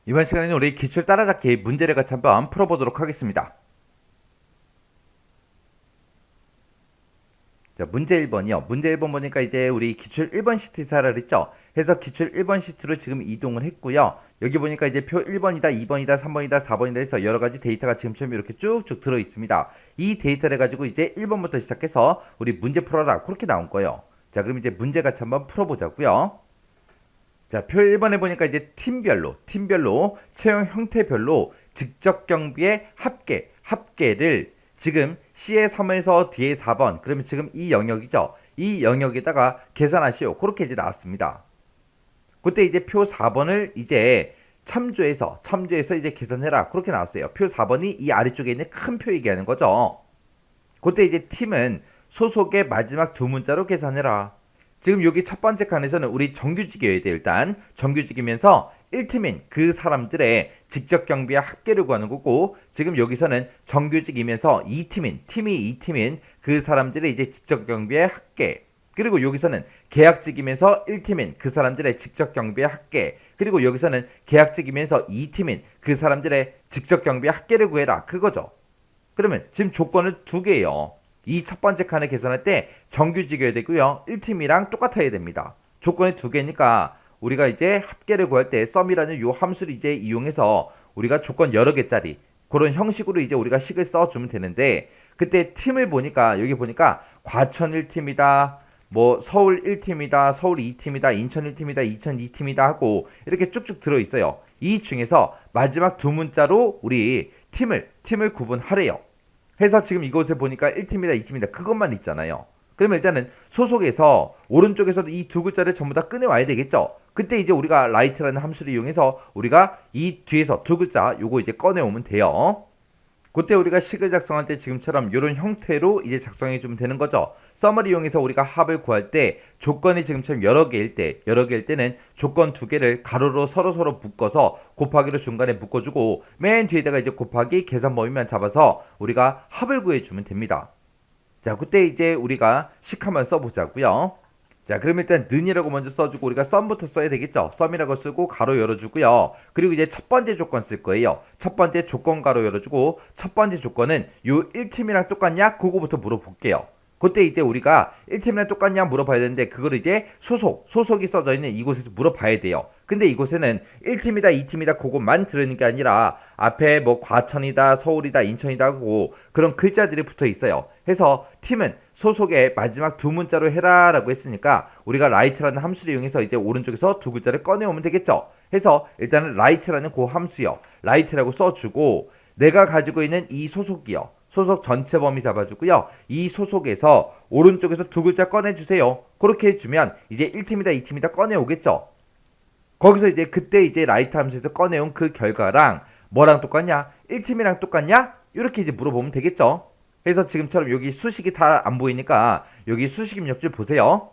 이번 시간에는 우리 기출 따라잡기 문제를 같이 한번 풀어보도록 하겠습니다. 자, 문제 1번이요. 문제 1번 보니까 이제 우리 기출 1번 시트에서 하라 그랬죠? 해서 기출 1번 시트로 지금 이동을 했고요. 여기 보니까 이제 표 1번이다, 2번이다, 3번이다, 4번이다 해서 여러 가지 데이터가 지금처럼 이렇게 쭉쭉 들어 있습니다. 이 데이터를 가지고 이제 1번부터 시작해서 우리 문제 풀어라. 그렇게 나온 거예요. 자, 그럼 이제 문제 같이 한번 풀어보자고요. 자, 표 1번에 보니까 이제 팀별로, 채용 형태별로 직접 경비의 합계를 지금 C의 3에서 D의 4번, 그러면 지금 이 영역이죠. 이 영역에다가 계산하시오. 그렇게 이제 나왔습니다. 그때 이제 표 4번을 이제 참조해서 이제 계산해라. 그렇게 나왔어요. 표 4번이 이 아래쪽에 있는 큰 표 얘기하는 거죠. 그때 이제 팀은 소속의 마지막 두 문자로 계산해라. 지금 여기 첫 번째 칸에서는 우리 정규직이어야 돼. 일단 정규직이면서 1팀인 그 사람들의 직접 경비와 합계를 구하는 거고, 지금 여기서는 정규직이면서 2팀인 팀이 2팀인 그 사람들의 이제 직접 경비의 합계, 그리고 여기서는 계약직이면서 1팀인 그 사람들의 직접 경비의 합계, 그리고 여기서는 계약직이면서 2팀인 그 사람들의 직접 경비의 합계를 구해라. 그거죠. 그러면 지금 조건을 두 개예요. 이 첫 번째 칸에 계산할 때 정규직이어야 되고요. 1팀이랑 똑같아야 됩니다. 조건이 두 개니까 우리가 이제 합계를 구할 때 썸이라는 요 함수를 이제 이용해서 우리가 조건 여러 개짜리 그런 형식으로 이제 우리가 식을 써주면 되는데, 그때 팀을 보니까 여기 보니까 과천 1팀이다, 뭐 서울 1팀이다, 서울 2팀이다, 인천 1팀이다, 인천 2팀이다 하고 이렇게 쭉쭉 들어있어요. 이 중에서 마지막 두 문자로 우리 팀을 구분하래요. 해서 지금 이곳에 보니까 1팀이다, 2팀이다 그것만 있잖아요. 그러면 일단은 소속에서 오른쪽에서도 이 두 글자를 전부 다 꺼내와야 되겠죠. 그때 이제 우리가 write라는 함수를 이용해서 우리가 이 뒤에서 두 글자 요거 이제 꺼내오면 돼요. 그때 우리가 식을 작성할 때 지금처럼 이런 형태로 이제 작성해 주면 되는 거죠. 썸을 이용해서 우리가 합을 구할 때 조건이 지금처럼 여러 개일 때는 조건 두 개를 가로로 서로 묶어서 곱하기로 중간에 묶어주고, 맨 뒤에다가 이제 곱하기 계산 범위만 잡아서 우리가 합을 구해주면 됩니다. 자, 그때 이제 우리가 식 한번 써보자고요. 자, 그럼 일단 는이라고 먼저 써주고 우리가 썸부터 써야 되겠죠. 썸이라고 쓰고 가로 열어주고요. 그리고 이제 첫 번째 조건 쓸 거예요. 첫 번째 조건 가로 열어주고, 첫 번째 조건은 요 1팀이랑 똑같냐? 그거부터 물어볼게요. 그때 이제 우리가 1팀이랑 똑같냐 물어봐야 되는데, 그걸 이제 소속이 써져 있는 이곳에서 물어봐야 돼요. 근데 이곳에는 1팀이다 2팀이다 그것만 들으는 게 아니라 앞에 뭐 과천이다 서울이다 인천이다 하고 그런 글자들이 붙어 있어요. 해서 팀은 소속의 마지막 두 문자로 해라 라고 했으니까 우리가 write라는 함수를 이용해서 이제 오른쪽에서 두 글자를 꺼내오면 되겠죠. 해서 일단은 write라는 그 함수요, write라고 써주고, 내가 가지고 있는 이 소속이요, 소속 전체 범위 잡아주고요. 이 소속에서 오른쪽에서 두 글자 꺼내주세요. 그렇게 해주면 이제 1팀이다 2팀이다 꺼내오겠죠. 거기서 이제 그때 이제 라이트 함수에서 꺼내온 그 결과랑 뭐랑 똑같냐? 1팀이랑 똑같냐? 이렇게 이제 물어보면 되겠죠. 그래서 지금처럼 여기 수식이 다 안 보이니까 여기 수식 입력줄 보세요.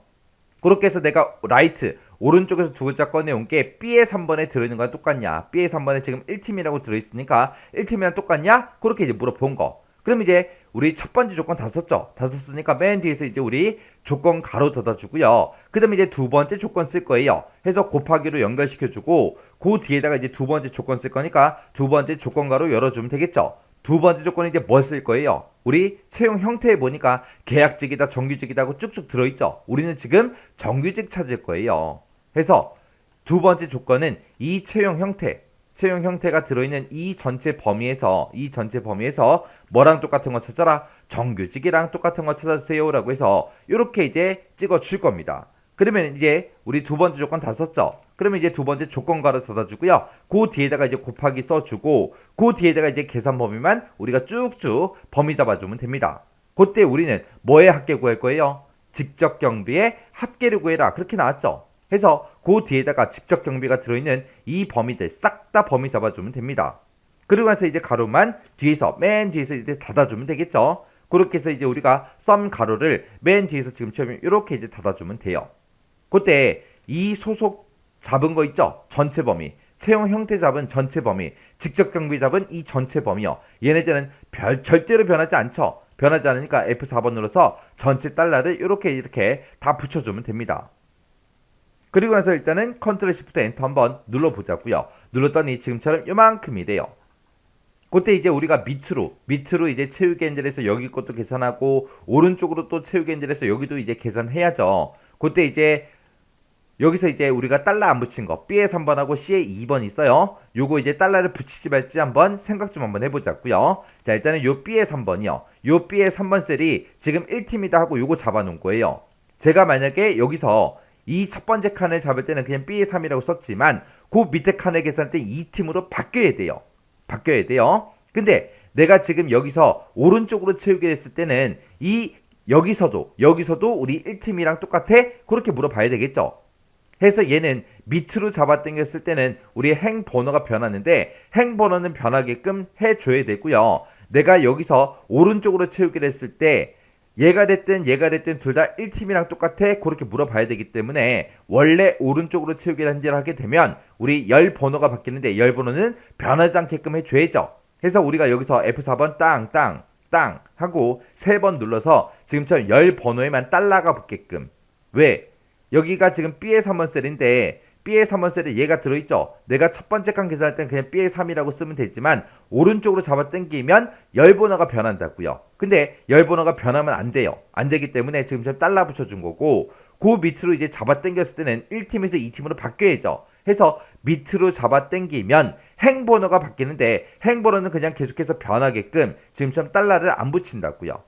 그렇게 해서 내가 라이트 오른쪽에서 두 글자 꺼내온 게 B의 3번에 들어있는 거랑 똑같냐? B의 3번에 지금 1팀이라고 들어있으니까 1팀이랑 똑같냐? 그렇게 이제 물어본 거. 그럼 이제 우리 첫 번째 조건 다 썼죠? 다 썼으니까 맨 뒤에서 이제 우리 조건 가로 닫아주고요. 그 다음에 이제 두 번째 조건 쓸 거예요. 해서 곱하기로 연결시켜주고, 그 뒤에다가 이제 두 번째 조건 쓸 거니까 두 번째 조건 가로 열어주면 되겠죠? 두 번째 조건은 이제 뭐 쓸 거예요? 우리 채용 형태에 보니까 계약직이다, 정규직이다 하고 쭉쭉 들어있죠? 우리는 지금 정규직 찾을 거예요. 해서 두 번째 조건은 이 채용 형태가 들어있는 이 전체 범위에서 뭐랑 똑같은 거 찾아라? 정규직이랑 똑같은 거 찾아주세요 라고 해서 이렇게 이제 찍어줄 겁니다. 그러면 이제 우리 두 번째 조건 다 썼죠? 그러면 이제 두 번째 조건가로 닫아주고요. 그 뒤에다가 이제 곱하기 써주고, 그 뒤에다가 이제 계산 범위만 우리가 쭉쭉 범위 잡아주면 됩니다. 그때 우리는 뭐의 합계 구할 거예요? 직접 경비의 합계를 구해라. 그렇게 나왔죠? 해서 그 뒤에다가 직접 경비가 들어있는 이 범위들 싹 다 범위 잡아주면 됩니다. 그리고 나서 이제 가로만 맨 뒤에서 이제 닫아주면 되겠죠? 그렇게 해서 이제 우리가 썸 가로를 맨 뒤에서 지금처럼 이렇게 이제 닫아주면 돼요. 그때 이 소속 잡은 거 있죠? 전체 범위. 채용 형태 잡은 전체 범위. 직접 경비 잡은 이 전체 범위요. 얘네들은 절대로 변하지 않죠? 변하지 않으니까 F4번 눌러서 전체 달러를 이렇게 다 붙여주면 됩니다. 그리고 나서 일단은 컨트롤 시프트 엔터 한번 눌러보자고요. 눌렀더니 지금처럼 요만큼이 돼요. 그때 이제 우리가 밑으로 이제 채우기 엔젤에서 여기 것도 계산하고 오른쪽으로 또 채우기 엔젤에서 여기도 이제 계산해야죠. 그때 이제 여기서 이제 우리가 달러 안 붙인 거 B에 3번하고 C에 2번 있어요. 요거 이제 달러를 붙이지 말지 한번 생각 좀 한번 해보자고요. 자, 일단은 요 B에 3번이요. 요 B에 3번 셀이 지금 1팀이다 하고 요거 잡아놓은 거예요. 제가 만약에 여기서 이 첫 번째 칸을 잡을 때는 그냥 B에 3이라고 썼지만 그 밑에 칸을 계산할 때 2팀으로 바뀌어야 돼요. 근데 내가 지금 여기서 오른쪽으로 채우기를 했을 때는 여기서도 우리 1팀이랑 똑같아? 그렇게 물어봐야 되겠죠. 해서 얘는 밑으로 잡아당겼을 때는 우리 행 번호가 변하는데 행 번호는 변하게끔 해줘야 되고요. 내가 여기서 오른쪽으로 채우기를 했을 때 얘가 됐든 둘 다 1팀이랑 똑같아? 그렇게 물어봐야 되기 때문에 원래 오른쪽으로 채우기를 하게 되면 우리 열 번호가 바뀌는데 열 번호는 변하지 않게끔 해줘야죠. 해서 우리가 여기서 F4번 땅 하고 3번 눌러서 지금처럼 열 번호에만 달러가 붙게끔. 왜? 여기가 지금 B의 3번 셀인데 B의 3번 셀에 얘가 들어있죠. 내가 첫 번째 칸 계산할 때는 그냥 B의 3이라고 쓰면 되지만 오른쪽으로 잡아 당기면 열 번호가 변한다고요. 근데 열 번호가 변하면 안 돼요. 안 되기 때문에 지금 달러 붙여준 거고 그 밑으로 이제 잡아 당겼을 때는 1팀에서 2팀으로 바뀌어야죠. 해서 밑으로 잡아 당기면 행 번호가 바뀌는데 행 번호는 그냥 계속해서 변하게끔 지금처럼 달러를 안 붙인다고요.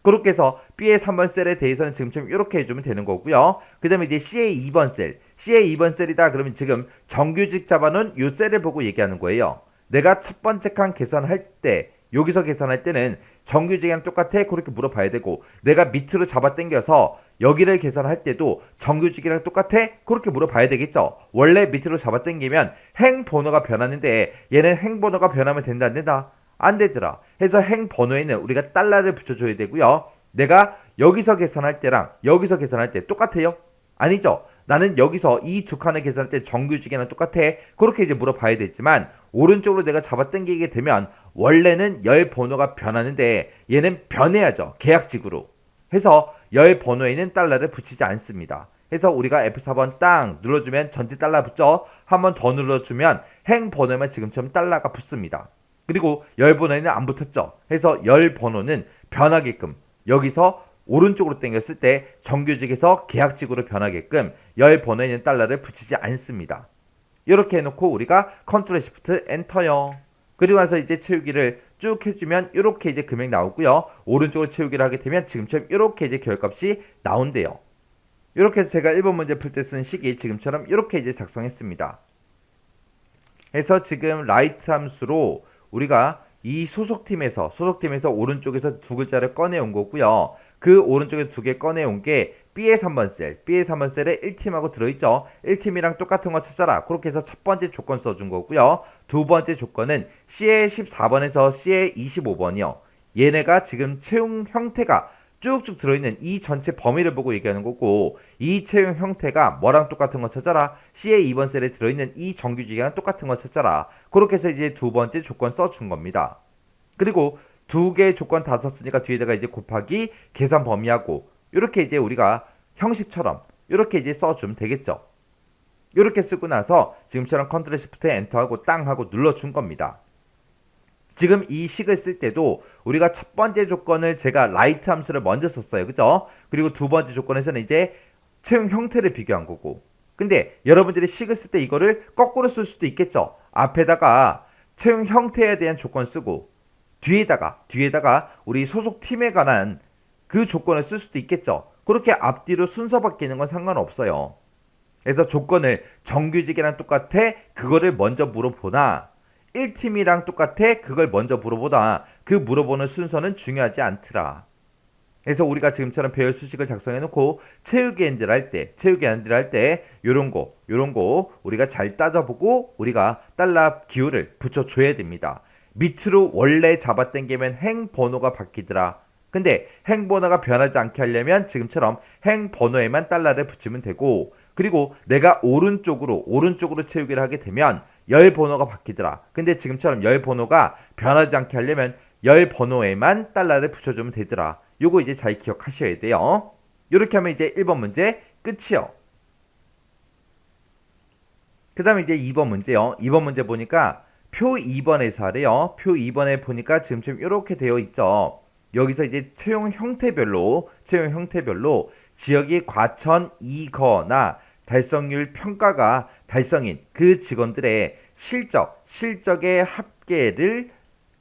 그렇게 해서 B의 3번 셀에 대해서는 지금처럼 이렇게 해주면 되는 거고요. 그 다음에 이제 C의 2번 셀이다 그러면 지금 정규직 잡아놓은 요 셀을 보고 얘기하는 거예요. 내가 첫 번째 칸 계산할 때 여기서 계산할 때는 정규직이랑 똑같아? 그렇게 물어봐야 되고 내가 밑으로 잡아 당겨서 여기를 계산할 때도 정규직이랑 똑같아? 그렇게 물어봐야 되겠죠. 원래 밑으로 잡아 당기면 행 번호가 변하는데 얘는 행 번호가 변하면 된다 안 된다? 안 되더라. 해서 행 번호에는 우리가 달러를 붙여줘야 되고요. 내가 여기서 계산할 때랑 여기서 계산할 때 똑같아요? 아니죠. 나는 여기서 이 두 칸을 계산할 때 정규직이랑 똑같아? 그렇게 이제 물어봐야 되지만 오른쪽으로 내가 잡아당기게 되면 원래는 열 번호가 변하는데 얘는 변해야죠. 계약직으로. 해서 열 번호에는 달러를 붙이지 않습니다. 해서 우리가 F4번 땅 눌러주면 전체 달러 붙죠. 한 번 더 눌러주면 행 번호에만 지금처럼 달러가 붙습니다. 그리고 열 번호에는 안 붙었죠. 해서 열 번호는 변하게끔 여기서 오른쪽으로 당겼을 때 정규직에서 계약직으로 변하게끔 열 번호에는 달러를 붙이지 않습니다. 이렇게 해놓고 우리가 컨트롤 시프트 엔터요. 그리고 나서 이제 채우기를 쭉 해주면 이렇게 이제 금액 나오고요. 오른쪽으로 채우기를 하게 되면 지금처럼 이렇게 이제 결값이 나온대요. 이렇게 해서 제가 1번 문제 풀 때 쓴 식이 지금처럼 이렇게 이제 작성했습니다. 해서 지금 라이트 함수로 우리가 이 소속팀에서 오른쪽에서 두 글자를 꺼내온 거고요. 그 오른쪽에 두 개 꺼내온 게 B의 3번 셀에 1팀하고 들어있죠. 1팀이랑 똑같은 거 찾아라. 그렇게 해서 첫 번째 조건 써준 거고요. 두 번째 조건은 C의 14번에서 C의 25번이요. 얘네가 지금 채용 형태가 쭉쭉 들어있는 이 전체 범위를 보고 얘기하는 거고 이 채용 형태가 뭐랑 똑같은 거 찾아라. C의 2번 셀에 들어있는 이 정규직이랑 똑같은 거 찾아라. 그렇게 해서 이제 두 번째 조건 써준 겁니다. 그리고 두 개의 조건 다 썼으니까 뒤에다가 이제 곱하기 계산 범위하고 이렇게 이제 우리가 형식처럼 이렇게 이제 써주면 되겠죠. 이렇게 쓰고 나서 지금처럼 컨트롤 시프트 엔터하고 땅 하고 눌러준 겁니다. 지금 이 식을 쓸 때도 우리가 첫 번째 조건을 제가 라이트 함수를 먼저 썼어요. 그죠? 그리고 두 번째 조건에서는 이제 채용 형태를 비교한 거고. 근데 여러분들이 식을 쓸 때 이거를 거꾸로 쓸 수도 있겠죠. 앞에다가 채용 형태에 대한 조건 쓰고 뒤에다가 우리 소속팀에 관한 그 조건을 쓸 수도 있겠죠. 그렇게 앞뒤로 순서 바뀌는 건 상관없어요. 그래서 조건을 정규직이랑 똑같아? 그거를 먼저 물어보나 1팀이랑 똑같아? 그걸 먼저 물어보다 그 물어보는 순서는 중요하지 않더라. 그래서 우리가 지금처럼 배열 수식을 작성해 놓고 채우기 엔들 할 때 요런 거 우리가 잘 따져보고 우리가 달러 기호를 붙여줘야 됩니다. 밑으로 원래 잡아당기면 행 번호가 바뀌더라. 근데 행 번호가 변하지 않게 하려면 지금처럼 행 번호에만 달러를 붙이면 되고 그리고 내가 오른쪽으로 채우기를 하게 되면 열 번호가 바뀌더라. 근데 지금처럼 열 번호가 변하지 않게 하려면 열 번호에만 달러를 붙여주면 되더라. 요거 이제 잘 기억하셔야 돼요. 이렇게 하면 이제 1번 문제 끝이요. 그 다음에 이제 2번 문제요. 2번 문제 보니까 표 2번에서 하래요. 표 2번에 보니까 지금처럼 이렇게 되어 있죠. 여기서 이제 채용 형태별로 지역이 과천이거나 달성률 평가가 달성인 그 직원들의 실적의 합계를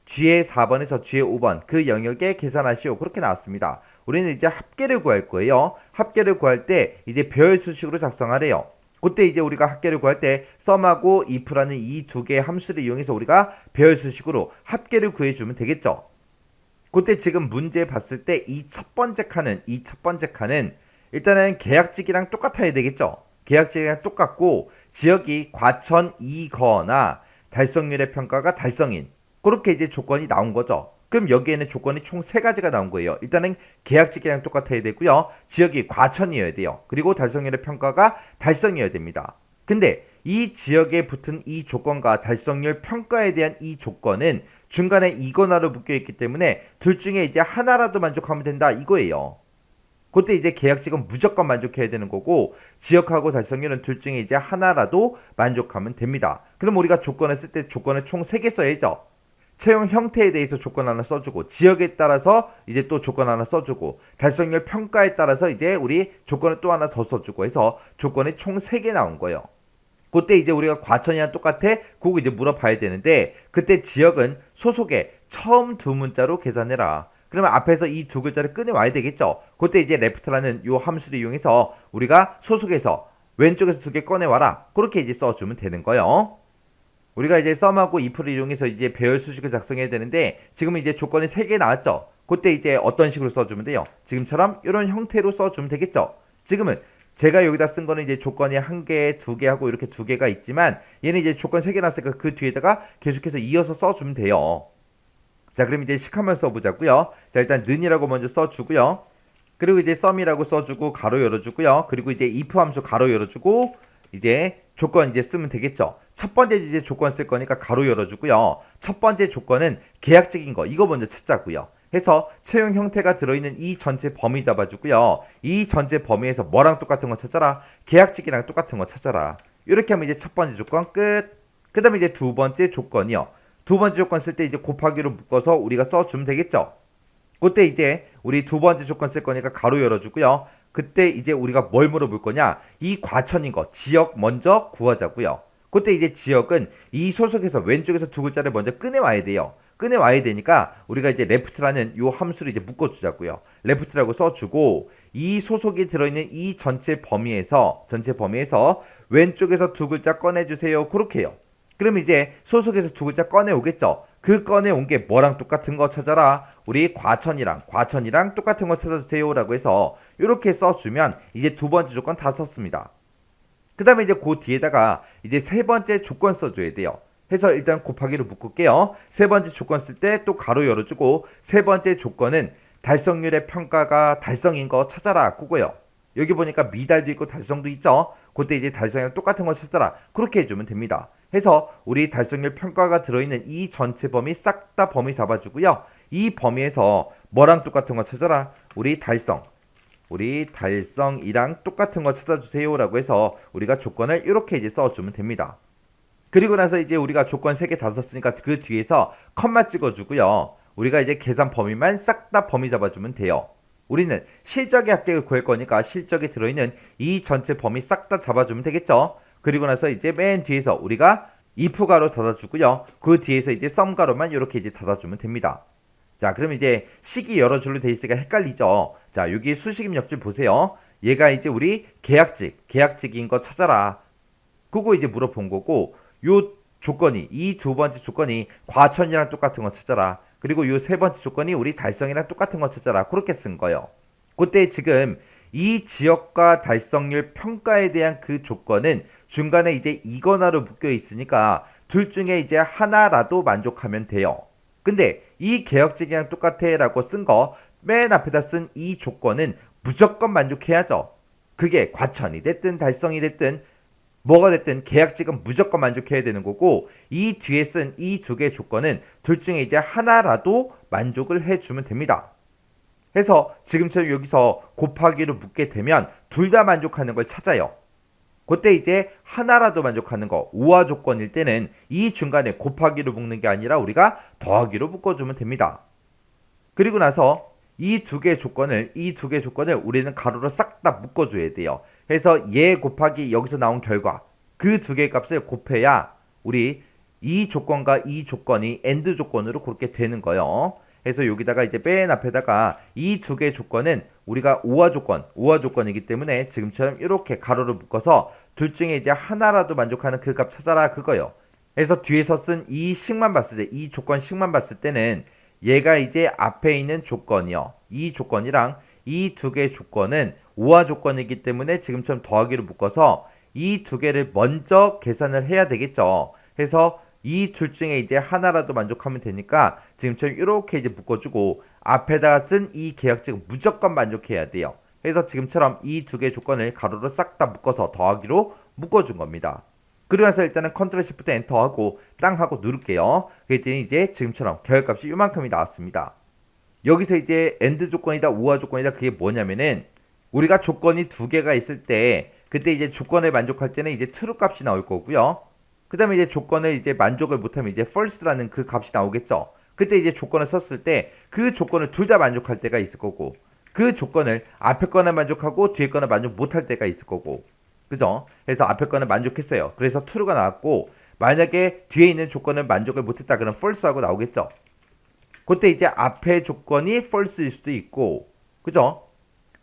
G의 4번에서 G의 5번 그 영역에 계산하시오. 그렇게 나왔습니다. 우리는 이제 합계를 구할 거예요. 합계를 구할 때 이제 배열 수식으로 작성하래요. 그때 이제 우리가 합계를 구할 때 썸하고 if라는 이 두 개의 함수를 이용해서 우리가 배열 수식으로 합계를 구해주면 되겠죠. 그때 지금 문제 봤을 때 이 첫 번째 칸은 일단은 계약직이랑 똑같아야 되겠죠. 계약직이랑 똑같고 지역이 과천이거나 달성률의 평가가 달성인 그렇게 이제 조건이 나온 거죠. 그럼 여기에는 조건이 총 3가지가 나온 거예요. 일단은 계약직이랑 똑같아야 되고요. 지역이 과천이어야 돼요. 그리고 달성률의 평가가 달성이어야 됩니다. 근데 이 지역에 붙은 이 조건과 달성률 평가에 대한 이 조건은 중간에 이거나로 묶여있기 때문에 둘 중에 이제 하나라도 만족하면 된다 이거예요. 그때 이제 계약직은 무조건 만족해야 되는 거고 지역하고 달성률은 둘 중에 이제 하나라도 만족하면 됩니다. 그럼 우리가 조건을 쓸 때 조건을 총 3개 써야죠. 채용 형태에 대해서 조건 하나 써주고 지역에 따라서 이제 또 조건 하나 써주고 달성률 평가에 따라서 이제 우리 조건을 또 하나 더 써주고 해서 조건이 총 3개 나온 거예요. 그때 이제 우리가 과천이랑 똑같아? 그거 이제 물어봐야 되는데 그때 지역은 소속의 처음 두 문자로 계산해라. 그러면 앞에서 이 두 글자를 꺼내와야 되겠죠. 그때 이제 left라는 요 함수를 이용해서 우리가 소속에서 왼쪽에서 2개 꺼내와라. 그렇게 이제 써주면 되는 거예요. 우리가 이제 썸하고 if를 이용해서 이제 배열 수식을 작성해야 되는데 지금은 이제 조건이 3개 나왔죠. 그때 이제 어떤 식으로 써주면 돼요? 지금처럼 이런 형태로 써주면 되겠죠. 지금은 제가 여기다 쓴 거는 이제 조건이 1개, 2개 하고 이렇게 2개가 있지만 얘는 이제 조건 3개 나왔으니까 그 뒤에다가 계속해서 이어서 써주면 돼요. 자, 그럼 이제 식 한번 써보자고요. 자, 일단 는이라고 먼저 써주고요. 그리고 이제 썸이라고 써주고 가로 열어주고요. 그리고 이제 if 함수 가로 열어주고 이제 조건 이제 쓰면 되겠죠. 첫 번째 이제 조건 쓸 거니까 가로 열어주고요. 첫 번째 조건은 계약직인 거 이거 먼저 찾자고요. 해서 채용 형태가 들어있는 이 전체 범위 잡아주고요. 이 전체 범위에서 뭐랑 똑같은 거 찾아라. 계약직이랑 똑같은 거 찾아라. 이렇게 하면 이제 첫 번째 조건 끝. 그 다음에 이제 두 번째 조건이요. 두 번째 조건 쓸 때 이제 곱하기로 묶어서 우리가 써주면 되겠죠. 그때 이제 우리 두 번째 조건 쓸 거니까 가로 열어주고요. 그때 이제 우리가 뭘 물어볼 거냐? 이 과천인 거 지역 먼저 구하자고요. 그때 이제 지역은 이 소속에서 왼쪽에서 2글자를 먼저 꺼내와야 돼요. 꺼내와야 되니까 우리가 이제 left라는 요 함수를 이제 묶어주자고요. left라고 써주고 이 소속이 들어있는 이 전체 범위에서 왼쪽에서 2글자 꺼내주세요. 그렇게 해요. 그럼 이제 소속에서 2글자 꺼내오겠죠. 그 꺼내온 게 뭐랑 똑같은 거 찾아라. 우리 과천이랑 똑같은 거 찾아주세요 라고 해서 이렇게 써주면 이제 두 번째 조건 다 썼습니다. 그 다음에 이제 그 뒤에다가 이제 세 번째 조건 써줘야 돼요. 해서 일단 곱하기로 묶을게요. 세 번째 조건 쓸 때 또 가로 열어주고 세 번째 조건은 달성률의 평가가 달성인 거 찾아라 그거요. 여기 보니까 미달도 있고 달성도 있죠. 그때 이제 달성이랑 똑같은 거 찾아라 그렇게 해주면 됩니다. 해서 우리 달성률 평가가 들어있는 이 전체 범위 싹 다 범위 잡아주고요. 이 범위에서 뭐랑 똑같은 거 찾아라. 우리 달성이랑 똑같은 거 찾아주세요 라고 해서 우리가 조건을 이렇게 이제 써주면 됩니다. 그리고 나서 이제 우리가 조건 3개 다 썼으니까 그 뒤에서 컴마 찍어주고요. 우리가 이제 계산 범위만 싹 다 범위 잡아주면 돼요. 우리는 실적의 합계를 구할 거니까 실적에 들어있는 이 전체 범위 싹 다 잡아주면 되겠죠. 그리고 나서 이제 맨 뒤에서 우리가 if 가로 닫아주고요. 그 뒤에서 이제 sum 가로만 이렇게 이제 닫아주면 됩니다. 자, 그럼 이제 식이 여러 줄로 돼 있으니까 헷갈리죠. 자, 여기 수식 입력줄 보세요. 얘가 이제 우리 계약직인 거 찾아라. 그거 이제 물어본 거고, 요 조건이, 이 두 번째 조건이 과천이랑 똑같은 거 찾아라. 그리고 요 세 번째 조건이 우리 달성이랑 똑같은 거 찾아라. 그렇게 쓴 거예요. 그때 지금 이 지역과 달성률 평가에 대한 그 조건은 중간에 이제 이거나로 묶여 있으니까 둘 중에 이제 하나라도 만족하면 돼요. 근데 이 계약직이랑 똑같아 라고 쓴 거 맨 앞에다 쓴 이 조건은 무조건 만족해야죠. 그게 과천이 됐든 달성이 됐든 뭐가 됐든 계약직은 무조건 만족해야 되는 거고 이 뒤에 쓴 이 두 개의 조건은 둘 중에 이제 하나라도 만족을 해주면 됩니다. 해서 지금처럼 여기서 곱하기로 묶게 되면 둘 다 만족하는 걸 찾아요. 그때 이제 하나라도 만족하는 거 우화 조건일 때는 이 중간에 곱하기로 묶는 게 아니라 우리가 더하기로 묶어주면 됩니다. 그리고 나서 이 두 개 조건을 우리는 가로로 싹 다 묶어줘야 돼요. 그래서 얘 곱하기 여기서 나온 결과 그 두 개의 값을 곱해야 우리 이 조건과 이 조건이 AND 조건으로 그렇게 되는 거예요. 그래서 여기다가 이제 맨 앞에다가 이 두 개의 조건은 우리가 우화 조건이기 때문에 지금처럼 이렇게 가로로 묶어서 둘 중에 이제 하나라도 만족하는 그 값 찾아라 그거요. 그래서 뒤에서 쓴 이 식만 봤을 때, 이 조건식만 봤을 때는 얘가 이제 앞에 있는 조건이요. 이 조건이랑 이 두 개의 조건은 우화 조건이기 때문에 지금처럼 더하기로 묶어서 이 두 개를 먼저 계산을 해야 되겠죠. 그래서 이 둘 중에 이제 하나라도 만족하면 되니까 지금처럼 이렇게 이제 묶어주고 앞에다가 쓴 이 계약직은 무조건 만족해야 돼요. 그래서 지금처럼 이 두 개의 조건을 가로로 싹 다 묶어서 더하기로 묶어준 겁니다. 그러면서 일단은 컨트롤 시프트 엔터 하고 땅 하고 누를게요. 그랬더니 이제 지금처럼 결과값이 이만큼이 나왔습니다. 여기서 이제 엔드 조건이다 우화 조건이다 그게 뭐냐면은 우리가 조건이 두 개가 있을 때 그때 이제 조건을 만족할 때는 이제 true 값이 나올 거고요. 그 다음에 이제 조건을 이제 만족을 못하면 이제 false라는 그 값이 나오겠죠. 그때 이제 조건을 썼을 때 그 조건을 둘 다 만족할 때가 있을 거고 그 조건을 앞에 거나 만족하고 뒤에 거나 만족 못할 때가 있을 거고 그죠? 그래서 앞에 거는 만족했어요. 그래서 true가 나왔고 만약에 뒤에 있는 조건을 만족을 못했다 그러면 false하고 나오겠죠. 그때 이제 앞에 조건이 false일 수도 있고 그죠?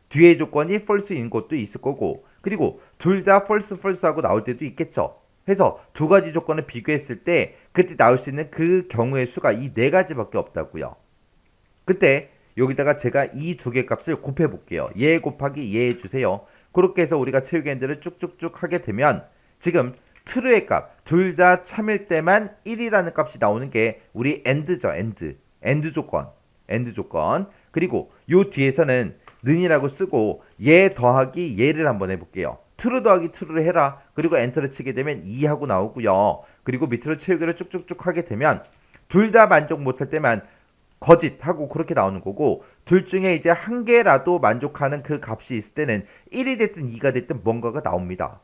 뒤에 조건이 false인 것도 있을 거고 그리고 둘 다 false하고 나올 때도 있겠죠. 그래서 두 가지 조건을 비교했을 때 그때 나올 수 있는 그 경우의 수가 이 네 가지밖에 없다고요. 그때 여기다가 제가 이 두 개 값을 곱해 볼게요. 얘 곱하기 얘 해주세요. 그렇게 해서 우리가 채우기 엔드를 쭉쭉쭉 하게 되면 지금 true의 값 둘 다 참일 때만 1이라는 값이 나오는 게 우리 AND죠. AND 조건. 그리고 요 뒤에서는 는이라고 쓰고 얘 더하기 얘를 한번 해볼게요. true 더하기 true를 해라. 그리고 엔터를 치게 되면 2하고 나오고요. 그리고 밑으로 채우기를 쭉쭉쭉 하게 되면 둘 다 만족 못할 때만 거짓하고 그렇게 나오는 거고 둘 중에 이제 한 개라도 만족하는 그 값이 있을 때는 1이 됐든 2가 됐든 뭔가가 나옵니다.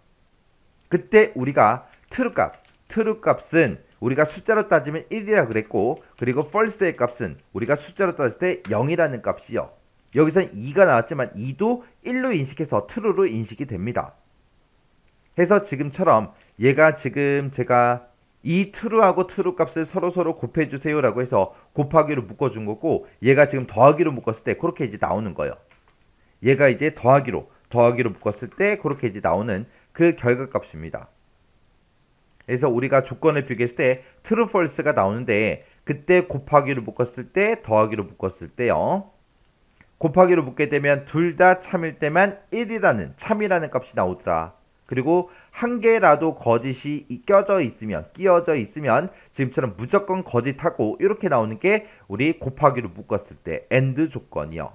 그때 우리가 true 값은 우리가 숫자로 따지면 1이라 그랬고 그리고 false의 값은 우리가 숫자로 따졌을 때 0이라는 값이요. 여기선 2가 나왔지만 2도 1로 인식해서 true로 인식이 됩니다. 해서 지금처럼 얘가 지금 제가 이 true하고 true 값을 서로 곱해주세요 라고 해서 곱하기로 묶어준 거고 얘가 지금 더하기로 묶었을 때 그렇게 이제 나오는 거예요. 얘가 이제 더하기로 묶었을 때 그렇게 이제 나오는 그 결과 값입니다. 그래서 우리가 조건을 비교했을 때 true, false가 나오는데 그때 곱하기로 묶었을 때 더하기로 묶었을 때요. 곱하기로 묶게 되면 둘 다 참일 때만 1이라는 참이라는 값이 나오더라. 그리고 한 개라도 거짓이 끼어져 있으면 지금처럼 무조건 거짓하고 이렇게 나오는 게 우리 곱하기로 묶었을 때 AND 조건이요.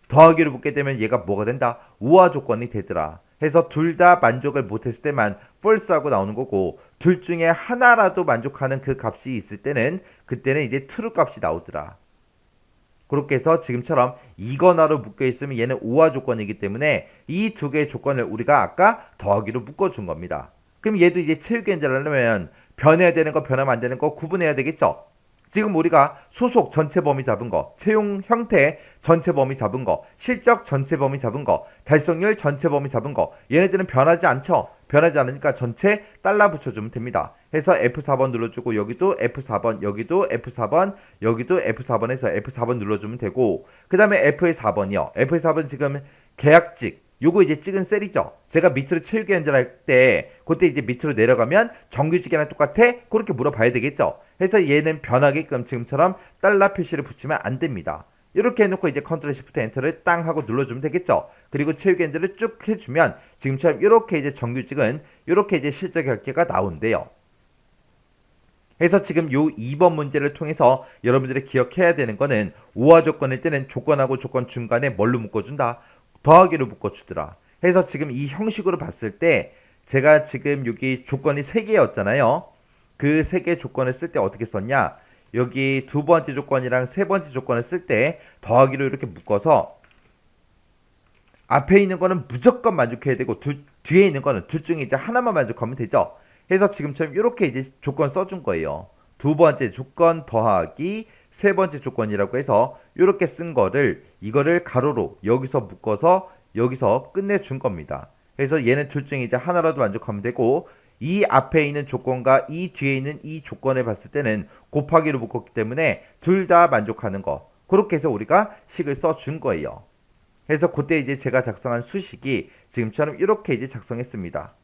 더하기로 묶게 되면 얘가 뭐가 된다? 우화 조건이 되더라. 해서 둘 다 만족을 못했을 때만 false하고 나오는 거고 둘 중에 하나라도 만족하는 그 값이 있을 때는 그때는 이제 true 값이 나오더라. 그렇게 해서 지금처럼 이거나로 묶여 있으면 얘는 우화 조건이기 때문에 이 두 개의 조건을 우리가 아까 더하기로 묶어준 겁니다. 그럼 얘도 이제 채우기 엔드를 하려면 변해야 되는 거 변하면 안 되는 거 구분해야 되겠죠. 지금 우리가 소속 전체 범위 잡은 거, 채용 형태 전체 범위 잡은 거, 실적 전체 범위 잡은 거, 달성률 전체 범위 잡은 거 얘네들은 변하지 않죠. 변하지 않으니까 전체 달러 붙여주면 됩니다. 해서 F4번 눌러주고 여기도 F4번, 여기도 F4번, 여기도 F4번에서 F4번 눌러주면 되고 그 다음에 F의 4번이요. F의 4번 지금 계약직 요거 이제 찍은 셀이죠. 제가 밑으로 채우기 엔드를 할 때 그때 이제 밑으로 내려가면 정규직이랑 똑같아? 그렇게 물어봐야 되겠죠. 그래서 얘는 변하게끔 지금처럼 달러 표시를 붙이면 안 됩니다. 이렇게 해놓고 이제 컨트롤 시프트 엔터를 땅 하고 눌러주면 되겠죠. 그리고 채우기 엔드를 쭉 해주면 지금처럼 이렇게 이제 정규직은 이렇게 이제 실적 결과가 나온대요. 그래서 지금 요 2번 문제를 통해서 여러분들이 기억해야 되는 거는 우화 조건일 때는 조건하고 조건 중간에 뭘로 묶어준다? 더하기로 묶어주더라. 해서 지금 이 형식으로 봤을 때 제가 지금 여기 조건이 3개였잖아요. 그 3개 조건을 쓸 때 어떻게 썼냐? 여기 두 번째 조건이랑 세 번째 조건을 쓸 때 더하기로 이렇게 묶어서 앞에 있는 거는 무조건 만족해야 되고 뒤에 있는 거는 둘 중에 이제 하나만 만족하면 되죠. 해서 지금처럼 이렇게 이제 조건 써준 거예요. 두 번째 조건 더하기 세 번째 조건이라고 해서 이렇게 쓴 거를 이거를 가로로 여기서 묶어서 여기서 끝내준 겁니다. 그래서 얘는 둘 중에 이제 하나라도 만족하면 되고 이 앞에 있는 조건과 이 뒤에 있는 이 조건을 봤을 때는 곱하기로 묶었기 때문에 둘 다 만족하는 거. 그렇게 해서 우리가 식을 써준 거예요. 그래서 그때 이제 제가 작성한 수식이 지금처럼 이렇게 이제 작성했습니다.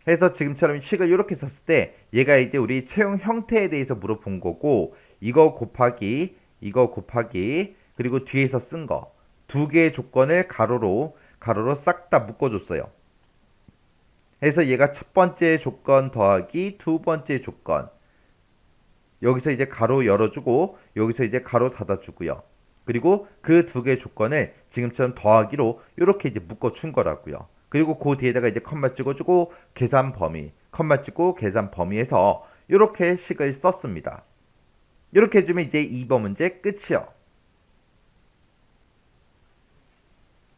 그래서 지금처럼 식을 이렇게 썼을 때 얘가 이제 우리 채용 형태에 대해서 물어본 거고 이거 곱하기 그리고 뒤에서 쓴 거 두 개의 조건을 가로로 싹 다 묶어줬어요. 그래서 얘가 첫 번째 조건 더하기 두 번째 조건 여기서 이제 가로 열어주고 여기서 이제 가로 닫아주고요. 그리고 그 두 개의 조건을 지금처럼 더하기로 이렇게 이제 묶어준 거라고요. 그리고 그 뒤에다가 이제 컴마 찍어주고 계산 범위, 컴마 찍고 계산 범위에서 이렇게 식을 썼습니다. 이렇게 해주면 이제 2번 문제 끝이요.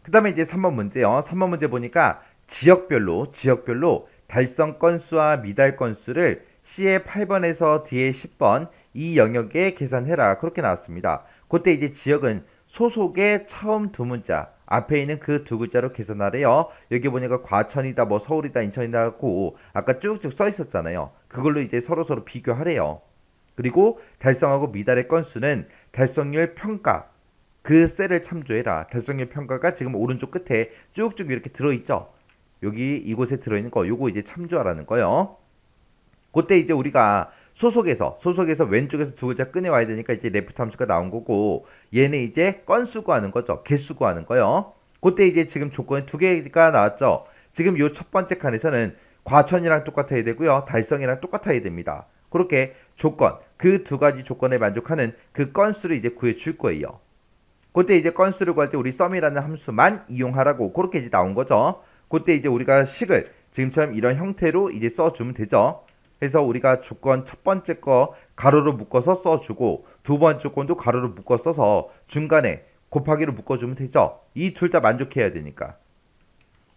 그 다음에 이제 3번 문제요. 3번 문제 보니까 지역별로 달성 건수와 미달 건수를 C의 8번에서 D의 10번 이 영역에 계산해라. 그렇게 나왔습니다. 그때 이제 지역은 소속의 처음 두 문자 앞에 있는 그 두 글자로 계산하래요. 여기 보니까 과천이다, 뭐 서울이다, 인천이다 하고 아까 쭉쭉 써 있었잖아요. 그걸로 이제 서로 비교하래요. 그리고 달성하고 미달의 건수는 달성률 평가 그 셀을 참조해라. 달성률 평가가 지금 오른쪽 끝에 쭉쭉 이렇게 들어있죠. 여기 이곳에 들어있는 거 요거 이제 참조하라는 거요. 그때 이제 우리가 소속에서 왼쪽에서 두 글자 꺼내와야 되니까 이제 레프트 함수가 나온 거고 얘는 이제 건수 구하는 거죠. 개수 구하는 거요. 그때 이제 지금 조건이 두 개가 나왔죠. 지금 요 첫 번째 칸에서는 과천이랑 똑같아야 되고요. 달성이랑 똑같아야 됩니다. 그렇게 조건 그 두 가지 조건에 만족하는 그 건수를 이제 구해 줄 거예요. 그때 이제 건수를 구할 때 우리 썸이라는 함수만 이용하라고 그렇게 이제 나온 거죠. 그때 이제 우리가 식을 지금처럼 이런 형태로 이제 써주면 되죠. 그래서 우리가 조건 첫 번째 거 가로로 묶어서 써주고 두 번째 조건도 가로로 묶어 써서 중간에 곱하기로 묶어주면 되죠. 이 둘 다 만족해야 되니까.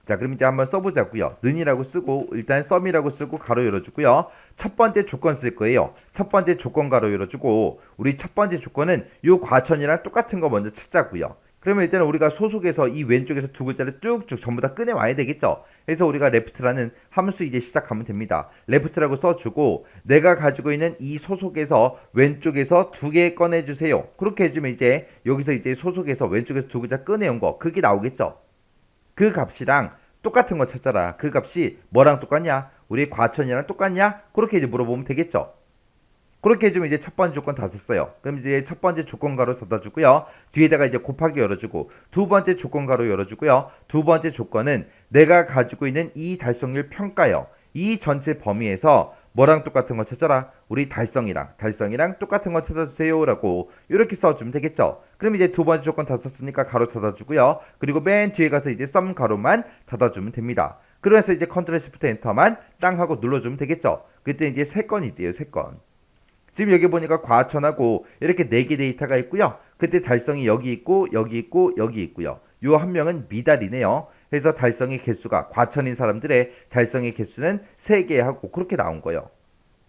자, 그럼 이제 한번 써보자고요. 는이라고 쓰고 일단 썸이라고 쓰고 가로 열어주고요. 첫 번째 조건 쓸 거예요. 첫 번째 조건 가로 열어주고 우리 첫 번째 조건은 요 과천이랑 똑같은 거 먼저 찾자고요. 그러면 일단 우리가 소속에서 이 왼쪽에서 두 글자를 쭉쭉 전부 다 꺼내와야 되겠죠. 그래서 우리가 레프트라는 함수 이제 시작하면 됩니다. 레프트라고 써주고 내가 가지고 있는 이 소속에서 왼쪽에서 두 개 꺼내주세요. 그렇게 해주면 이제 여기서 이제 소속에서 왼쪽에서 두 글자 꺼내온 거 그게 나오겠죠. 그 값이랑 똑같은 거 찾아라. 그 값이 뭐랑 똑같냐? 우리 과천이랑 똑같냐? 그렇게 이제 물어보면 되겠죠. 그렇게 해주면 이제 첫 번째 조건 다 썼어요. 그럼 이제 첫 번째 조건 가로 닫아주고요. 뒤에다가 이제 곱하기 열어주고 두 번째 조건 가로 열어주고요. 두 번째 조건은 내가 가지고 있는 이 달성률 평가요. 이 전체 범위에서 뭐랑 똑같은 거 찾아라. 우리 달성이랑 똑같은 거 찾아주세요라고 이렇게 써주면 되겠죠. 그럼 이제 두 번째 조건 다 썼으니까 가로 닫아주고요. 그리고 맨 뒤에 가서 이제 썸 가로만 닫아주면 됩니다. 그러면서 이제 컨트롤 시프트 엔터만 땅 하고 눌러주면 되겠죠. 그때 이제 세 건이 있대요. 세 건. 지금 여기 보니까 과천하고 이렇게 4개 데이터가 있고요. 그때 달성이 여기 있고 여기 있고요. 요 한 명은 미달이네요. 그래서 달성의 개수가 과천인 사람들의 달성의 개수는 3개 하고 그렇게 나온 거예요.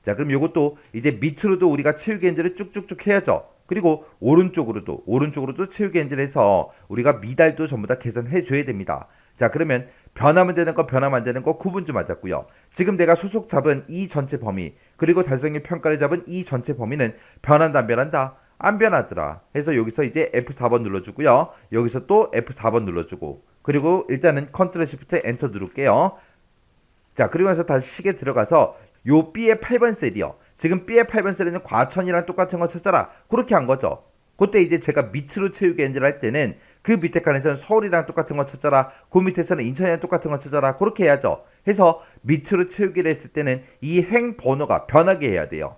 자, 그럼 요것도 이제 밑으로도 우리가 채우기 엔드를 쭉쭉쭉 해야죠. 그리고 오른쪽으로도 채우기 엔드를 해서 우리가 미달도 전부 다 계산해 줘야 됩니다. 자, 그러면 변하면 되는 거 변하면 안 되는 거 구분 좀 하자고요. 지금 내가 소속 잡은 이 전체 범위 그리고 달성률 평가를 잡은 이 전체 범위는 변한다 안 변한다? 안 변하더라. 그래서 여기서 이제 F4번 눌러주고요. 여기서 또 F4번 눌러주고 그리고 일단은 컨트롤 시프트 엔터 누를게요. 자, 그리고 나서 다시 식에 들어가서 요 B의 8번 셀이요. 지금 B의 8번 셀에는 과천이랑 똑같은 거 찾아라. 그렇게 한 거죠. 그때 이제 제가 밑으로 채우기 엔드를 할 때는 그 밑에 칸에서는 서울이랑 똑같은 거 찾아라. 그 밑에서는 인천이랑 똑같은 거 찾아라. 그렇게 해야죠. 해서 밑으로 채우기를 했을 때는 이 행 번호가 변하게 해야 돼요.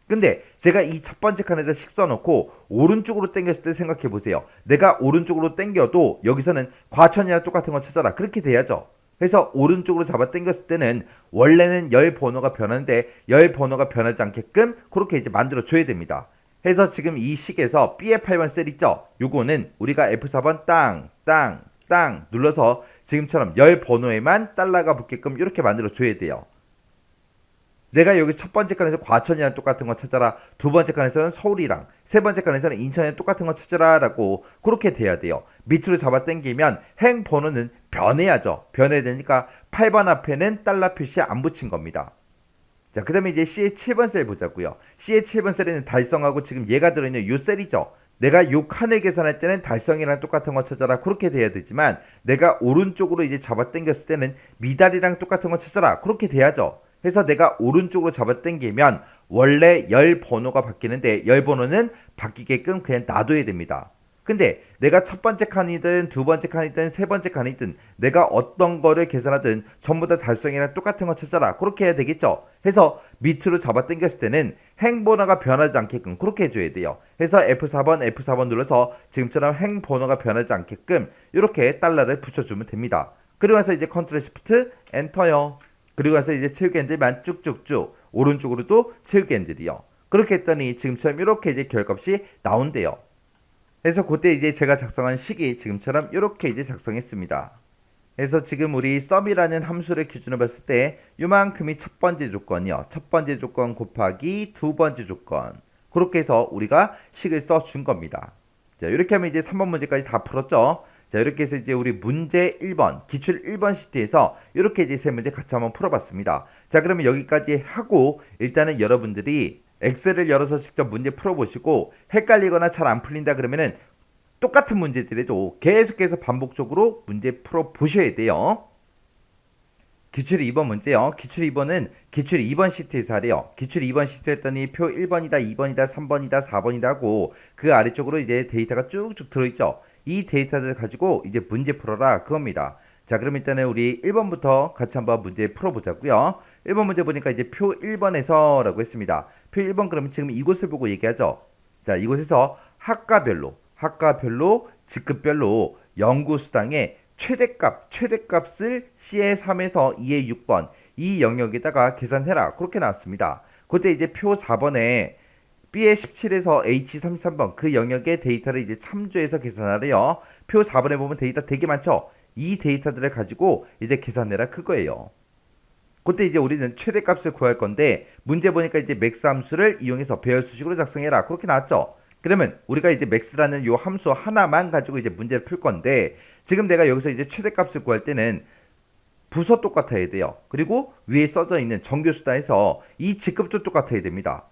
근데 제가 이 첫 번째 칸에다 식 써놓고 오른쪽으로 당겼을 때 생각해 보세요. 내가 오른쪽으로 당겨도 여기서는 과천이랑 똑같은 거 찾아라. 그렇게 돼야죠. 그래서 오른쪽으로 잡아 당겼을 때는 원래는 열 번호가 변하는데 열 번호가 변하지 않게끔 그렇게 이제 만들어 줘야 됩니다. 해서 지금 이 식에서 B의 8번 셀 있죠? 요거는 우리가 F4번 땅 눌러서 지금처럼 열 번호에만 달러가 붙게끔 이렇게 만들어 줘야 돼요. 내가 여기 첫 번째 칸에서 과천이랑 똑같은 거 찾아라. 두 번째 칸에서는 서울이랑, 세 번째 칸에서는 인천이랑 똑같은 거 찾아라 라고 그렇게 돼야 돼요. 밑으로 잡아 당기면 행 번호는 변해야죠. 변해야 되니까 8번 앞에는 달러 표시 안 붙인 겁니다. 자, 그 다음에 이제 C의 7번 셀 보자고요. C의 7번 셀에는 달성하고 지금 얘가 들어있는 요 셀이죠. 내가 요 칸을 계산할 때는 달성이랑 똑같은 거 찾아라. 그렇게 돼야 되지만 내가 오른쪽으로 이제 잡아 당겼을 때는 미달이랑 똑같은 거 찾아라. 그렇게 돼야죠. 해서 내가 오른쪽으로 잡아 당기면 원래 열 번호가 바뀌는데 열 번호는 바뀌게끔 그냥 놔둬야 됩니다. 근데 내가 첫 번째 칸이든 두 번째 칸이든 세 번째 칸이든 내가 어떤 거를 계산하든 전부 다 달성이랑 똑같은 거 찾아라. 그렇게 해야 되겠죠. 해서 밑으로 잡아 당겼을 때는 행 번호가 변하지 않게끔 그렇게 해줘야 돼요. 해서 F4번 눌러서 지금처럼 행 번호가 변하지 않게끔 이렇게 달러를 붙여주면 됩니다. 그리고 나서 이제 컨트롤 시프트 엔터요. 그리고 나서 이제 채우기 핸들만 쭉쭉쭉 오른쪽으로도 채우기 핸들이요. 그렇게 했더니 지금처럼 이렇게 이제 결값이 나온대요. 그래서 그때 이제 제가 작성한 식이 지금처럼 이렇게 이제 작성했습니다. 그래서 지금 우리 sum이라는 함수를 기준으로 봤을 때 요만큼이 첫 번째 조건이요. 첫 번째 조건 곱하기 두 번째 조건. 그렇게 해서 우리가 식을 써준 겁니다. 자, 이렇게 하면 이제 3번 문제까지 다 풀었죠. 자, 이렇게 해서 이제 우리 문제 1번, 기출 1번 시트에서 이렇게 이제 세 문제 같이 한번 풀어봤습니다. 자, 그러면 여기까지 하고 일단은 여러분들이 엑셀을 열어서 직접 문제 풀어보시고 헷갈리거나 잘 안 풀린다 그러면은 똑같은 문제들에도 계속해서 반복적으로 문제 풀어보셔야 돼요. 기출 2번 문제요. 기출 2번은 기출 2번 시트에서 하래요. 기출 2번 시트 했더니 표 1번이다, 2번이다, 3번이다, 4번이다 하고 그 아래쪽으로 이제 데이터가 쭉쭉 들어있죠. 이 데이터를 가지고 이제 문제 풀어라 그겁니다. 자, 그럼 일단은 우리 1번부터 같이 한번 문제 풀어보자고요. 1번 문제 보니까 이제 표 1번에서 라고 했습니다. 표 1번 그러면 지금 이곳을 보고 얘기하죠. 자, 이곳에서 학과별로 직급별로 연구수당의 최대값을 C의 3에서 2의 6번 이 영역에다가 계산해라 그렇게 나왔습니다. 그때 이제 표 4번에 B의 17에서 H 33번 그 영역의 데이터를 이제 참조해서 계산하래요. 표 4번에 보면 데이터 되게 많죠. 이 데이터들을 가지고 이제 계산해라 그거예요. 그때 이제 우리는 최대값을 구할 건데 문제 보니까 이제 맥스 함수를 이용해서 배열 수식으로 작성해라 그렇게 나왔죠. 그러면 우리가 이제 맥스라는 요 함수 하나만 가지고 이제 문제를 풀 건데 지금 내가 여기서 이제 최대값을 구할 때는 부서 똑같아야 돼요. 그리고 위에 써져 있는 정규수단에서 이 직급도 똑같아야 됩니다.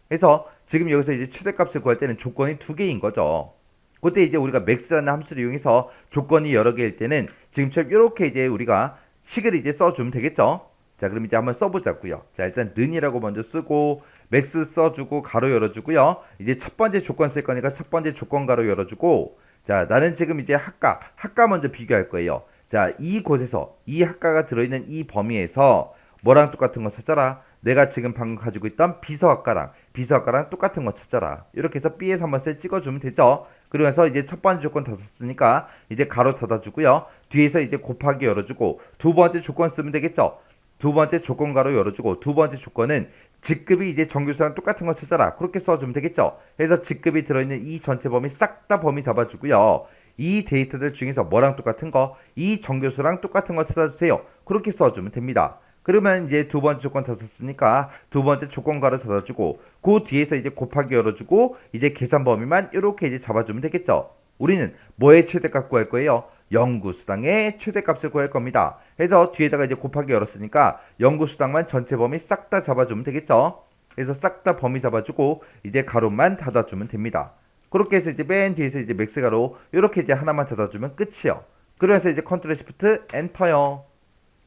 그래서 지금 여기서 이제 최대값을 구할 때는 조건이 두 개인 거죠. 그때 이제 우리가 맥스라는 함수를 이용해서 조건이 여러 개일 때는 지금처럼 이렇게 이제 우리가 식을 이제 써주면 되겠죠. 자, 그럼 이제 한번 써보자고요. 자, 일단 는이라고 먼저 쓰고 맥스 써주고 가로 열어주고요. 이제 첫 번째 조건 쓸 거니까 첫 번째 조건 가로 열어주고 자, 나는 지금 이제 학과 먼저 비교할 거예요. 자, 이곳에서 이 학과가 들어있는 이 범위에서 뭐랑 똑같은 거 찾아라. 내가 지금 방금 가지고 있던 비서학과랑 똑같은 거 찾아라. 이렇게 해서 B에서 한번 셀 찍어주면 되죠. 그러면서 이제 첫 번째 조건 다 썼으니까 이제 가로 닫아주고요. 뒤에서 이제 곱하기 열어주고 두 번째 조건 쓰면 되겠죠. 두 번째 조건 가로 열어주고 두 번째 조건은 직급이 이제 정규수랑 똑같은 거 찾아라. 그렇게 써주면 되겠죠. 그래서 직급이 들어있는 이 전체 범위 싹 다 범위 잡아주고요. 이 데이터들 중에서 뭐랑 똑같은 거, 이 정규수랑 똑같은 거 찾아주세요. 그렇게 써주면 됩니다. 그러면 이제 두 번째 조건 다 썼으니까 두 번째 조건 가로 닫아주고 그 뒤에서 이제 곱하기 열어주고 이제 계산 범위만 이렇게 이제 잡아주면 되겠죠. 우리는 뭐의 최대값 구할 거예요? 연구수당의 최대값을 구할 겁니다. 그래서 뒤에다가 이제 곱하기 열었으니까 연구수당만 전체 범위 싹 다 잡아주면 되겠죠. 그래서 싹 다 범위 잡아주고 이제 가로만 닫아주면 됩니다. 그렇게 해서 이제 맨 뒤에서 이제 맥스 가로 이렇게 이제 하나만 닫아주면 끝이요. 그래서 이제 컨트롤 시프트 엔터요.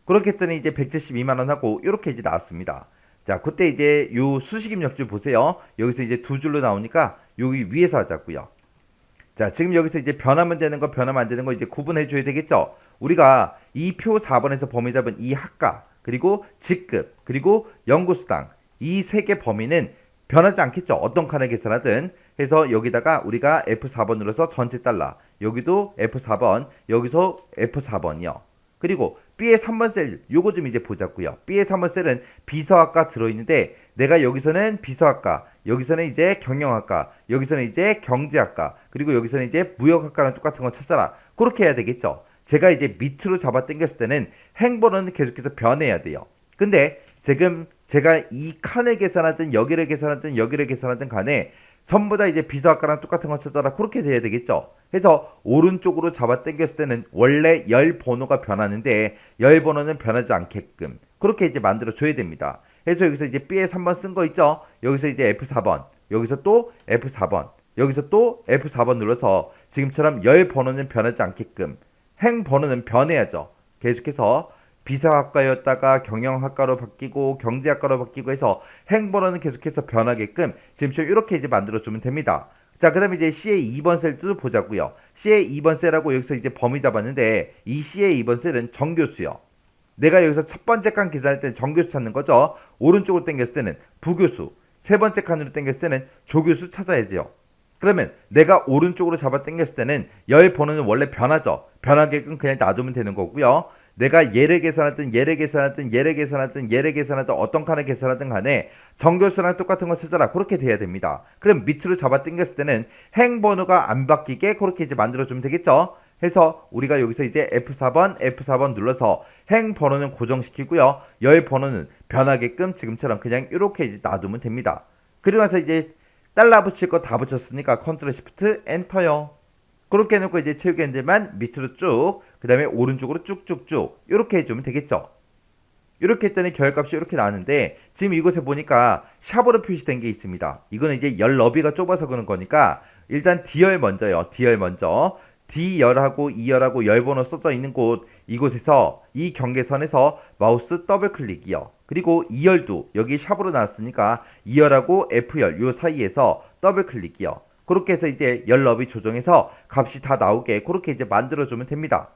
그렇게 했더니 이제 172만 원 하고 이렇게 이제 나왔습니다. 자, 그때 이제 요 수식임 역줄 보세요. 여기서 이제 두 줄로 나오니까 여기 위에서 하자고요. 자, 지금 여기서 이제 변하면 되는 거, 변하면 안 되는 거 이제 구분해 줘야 되겠죠. 우리가 이 표 4번에서 범위 잡은 이 학과, 그리고 직급, 그리고 연구수당 이 세 개 범위는 변하지 않겠죠. 어떤 칸을 계산하든. 해서 여기다가 우리가 F4번 눌러서 전체 달러, 여기도 F4번, 여기서 F4번이요. 그리고 B의 3번 셀 요거 좀 이제 보자고요. B의 3번 셀은 비서학과 들어있는데 내가 여기서는 비서학과, 여기서는 이제 경영학과, 여기서는 이제 경제학과, 그리고 여기서는 이제 무역학과랑 똑같은 거 찾아라. 그렇게 해야 되겠죠. 제가 이제 밑으로 잡아 당겼을 때는 행번호는 계속해서 변해야 돼요. 근데 지금 제가 이 칸을 계산하든 여기를 계산하든 여기를 계산하든 간에 전부 다 이제 비서아까랑 똑같은 거 찾아라 그렇게 돼야 되겠죠. 그래서 오른쪽으로 잡아 당겼을 때는 원래 열 번호가 변하는데 열 번호는 변하지 않게끔 그렇게 이제 만들어 줘야 됩니다. 그래서 여기서 이제 B에 3번 쓴 거 있죠. 여기서 이제 F4번, 여기서 또 F4번, 여기서 또 F4번 눌러서 지금처럼 열 번호는 변하지 않게끔 행 번호는 변해야죠. 계속해서 비사학과였다가 경영학과로 바뀌고 경제학과로 바뀌고 해서 행 번호는 계속해서 변하게끔 지금처럼 이렇게 이제 만들어주면 됩니다. 자, 그 다음에 이제 C의 2번 셀도 보자고요. C의 2번 셀하고 여기서 이제 범위 잡았는데 이 C의 2번 셀은 정교수요. 내가 여기서 첫 번째 칸 계산할 때는 정교수 찾는 거죠. 오른쪽으로 당겼을 때는 부교수, 세 번째 칸으로 당겼을 때는 조교수 찾아야 돼요. 그러면 내가 오른쪽으로 잡아 당겼을 때는 열 번호는 원래 변하죠. 변하게끔 그냥 놔두면 되는 거고요. 내가 얘를 계산하든 얘를 계산하든 얘를 계산하든 얘를 계산하든 어떤 칸을 계산하든 간에 정교수랑 똑같은 거 찾아라 그렇게 돼야 됩니다. 그럼 밑으로 잡아 당겼을 때는 행 번호가 안 바뀌게 그렇게 이제 만들어주면 되겠죠. 해서 우리가 여기서 이제 F4번 눌러서 행 번호는 고정시키고요. 열 번호는 변하게끔 지금처럼 그냥 이렇게 이제 놔두면 됩니다. 그리고 나서 이제 달러 붙일 거 다 붙였으니까 컨트롤 시프트 엔터요. 그렇게 해놓고 이제 채우기 핸들만 밑으로 쭉, 그 다음에 오른쪽으로 쭉쭉쭉 이렇게 해주면 되겠죠. 이렇게 했더니 결값이 이렇게 나왔는데 지금 이곳에 보니까 샵으로 표시된 게 있습니다. 이거는 이제 열 너비가 좁아서 그런 거니까 일단 D열 먼저요. D열 먼저. D열하고 E열하고 열번호 써져 있는 곳 이곳에서 이 경계선에서 마우스 더블 클릭이요. 그리고 2열도 여기 샵으로 나왔으니까 2열하고 F열 요 사이에서 더블 클릭이요. 그렇게 해서 이제 열 너비 조정해서 값이 다 나오게 그렇게 이제 만들어주면 됩니다.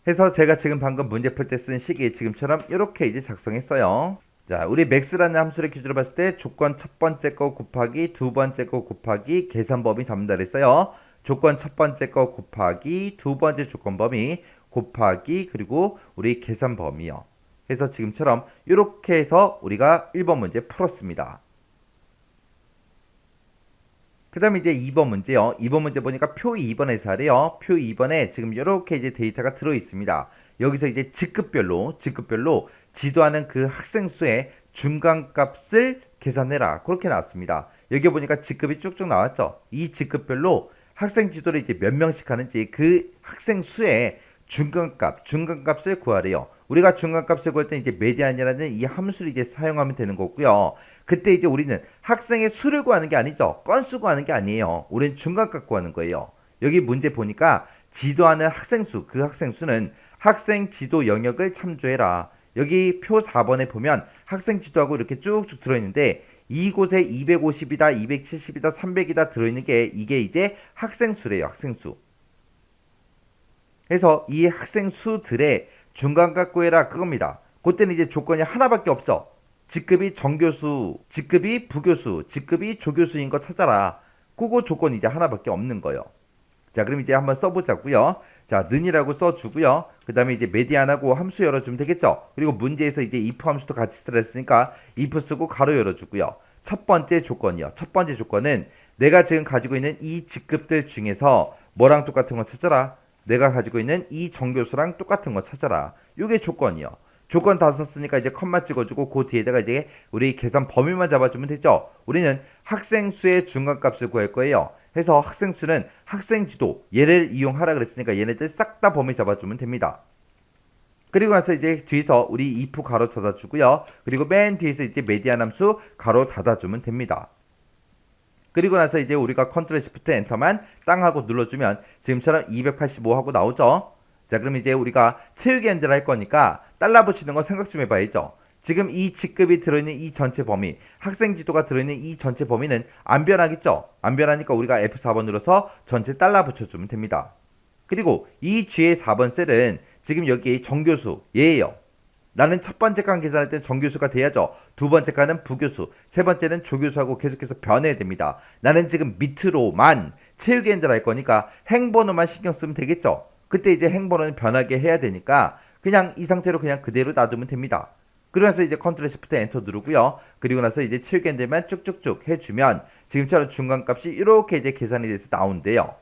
해서 제가 지금 방금 문제 풀 때 쓴 식이 지금처럼 이렇게 이제 작성했어요. 자, 우리 max라는 함수를 기준으로 봤을 때 조건 첫 번째 거 곱하기 두 번째 거 곱하기 계산 범위 잡는다 그랬어요. 조건 첫 번째 거 곱하기 두 번째 조건 범위 곱하기 그리고 우리 계산 범위요. 해서 지금처럼 이렇게 해서 우리가 1번 문제 풀었습니다. 그 다음에 이제 2번 문제요. 2번 문제 보니까 표 2번에서 하래요. 표 2번에 지금 이렇게 이제 데이터가 들어 있습니다. 여기서 이제 직급별로 지도하는 그 학생 수의 중간값을 계산해라. 그렇게 나왔습니다. 여기 보니까 직급이 쭉쭉 나왔죠. 이 직급별로 학생 지도를 이제 몇 명씩 하는지 그 학생 수의 중간값을 구하래요. 우리가 중간값을 구할 때 이제 메디안이라는 이 함수를 이제 사용하면 되는 거고요. 그때 이제 우리는 학생의 수를 구하는 게 아니죠. 건수 구하는 게 아니에요. 우리는 중간값 구하는 거예요. 여기 문제 보니까 지도하는 학생 수, 그 학생 수는 학생 지도 영역을 참조해라. 여기 표 4번에 보면 학생 지도하고 이렇게 쭉쭉 들어있는데 이곳에 250이다, 270이다, 300이다 들어있는 게 이게 이제 학생 수래요. 학생 수. 그래서 이 학생 수들의 중간값 구해라 그겁니다. 그때는 이제 조건이 하나밖에 없죠. 직급이 정교수, 직급이 부교수, 직급이 조교수인 거 찾아라. 그거 조건이 이제 하나밖에 없는 거예요. 자, 그럼 이제 한번 써보자고요. 자, 는이라고 써주고요. 그 다음에 이제 메디안하고 함수 열어주면 되겠죠. 그리고 문제에서 이제 if 함수도 같이 쓰라 했으니까 if 쓰고 가로 열어주고요. 첫 번째 조건이요. 첫 번째 조건은 내가 지금 가지고 있는 이 직급들 중에서 뭐랑 똑같은 거 찾아라. 내가 가지고 있는 이 정교수랑 똑같은 거 찾아라. 이게 조건이요. 조건 다 썼으니까 이제 컴마 찍어주고 그 뒤에다가 이제 우리 계산 범위만 잡아주면 되죠. 우리는 학생 수의 중간값을 구할 거예요. 해서 학생 수는 학생 지도 얘를 이용하라 그랬으니까 얘네들 싹 다 범위 잡아주면 됩니다. 그리고 나서 이제 뒤에서 우리 if 가로 닫아주고요. 그리고 맨 뒤에서 이제 메디안 함수 가로 닫아주면 됩니다. 그리고 나서 이제 우리가 컨트롤 시프트 엔터만 땅 하고 눌러주면 지금처럼 285 하고 나오죠. 자, 그럼 이제 우리가 채우기 핸들 할 거니까 달러 붙이는 거 생각 좀 해봐야죠. 지금 이 직급이 들어있는 이 전체 범위, 학생 지도가 들어있는 이 전체 범위는 안 변하겠죠? 안 변하니까 우리가 F4번 눌러서 전체 달러 붙여주면 됩니다. 그리고 이 뒤에 4번 셀은 지금 여기 정교수, 얘예요. 나는 첫 번째 칸 계산할 때 정교수가 돼야죠. 두 번째 칸은 부교수, 세 번째는 조교수하고 계속해서 변해야 됩니다. 나는 지금 밑으로만 채우기 핸들 할 거니까 행번호만 신경 쓰면 되겠죠. 그때 이제 행번호는 변하게 해야 되니까 그냥 이 상태로 그냥 그대로 놔두면 됩니다. 그러면서 이제 컨트롤 시프트 엔터 누르고요. 그리고 나서 이제 채우기 핸들만 쭉쭉쭉 해주면 지금처럼 중간값이 이렇게 이제 계산이 돼서 나오는데요.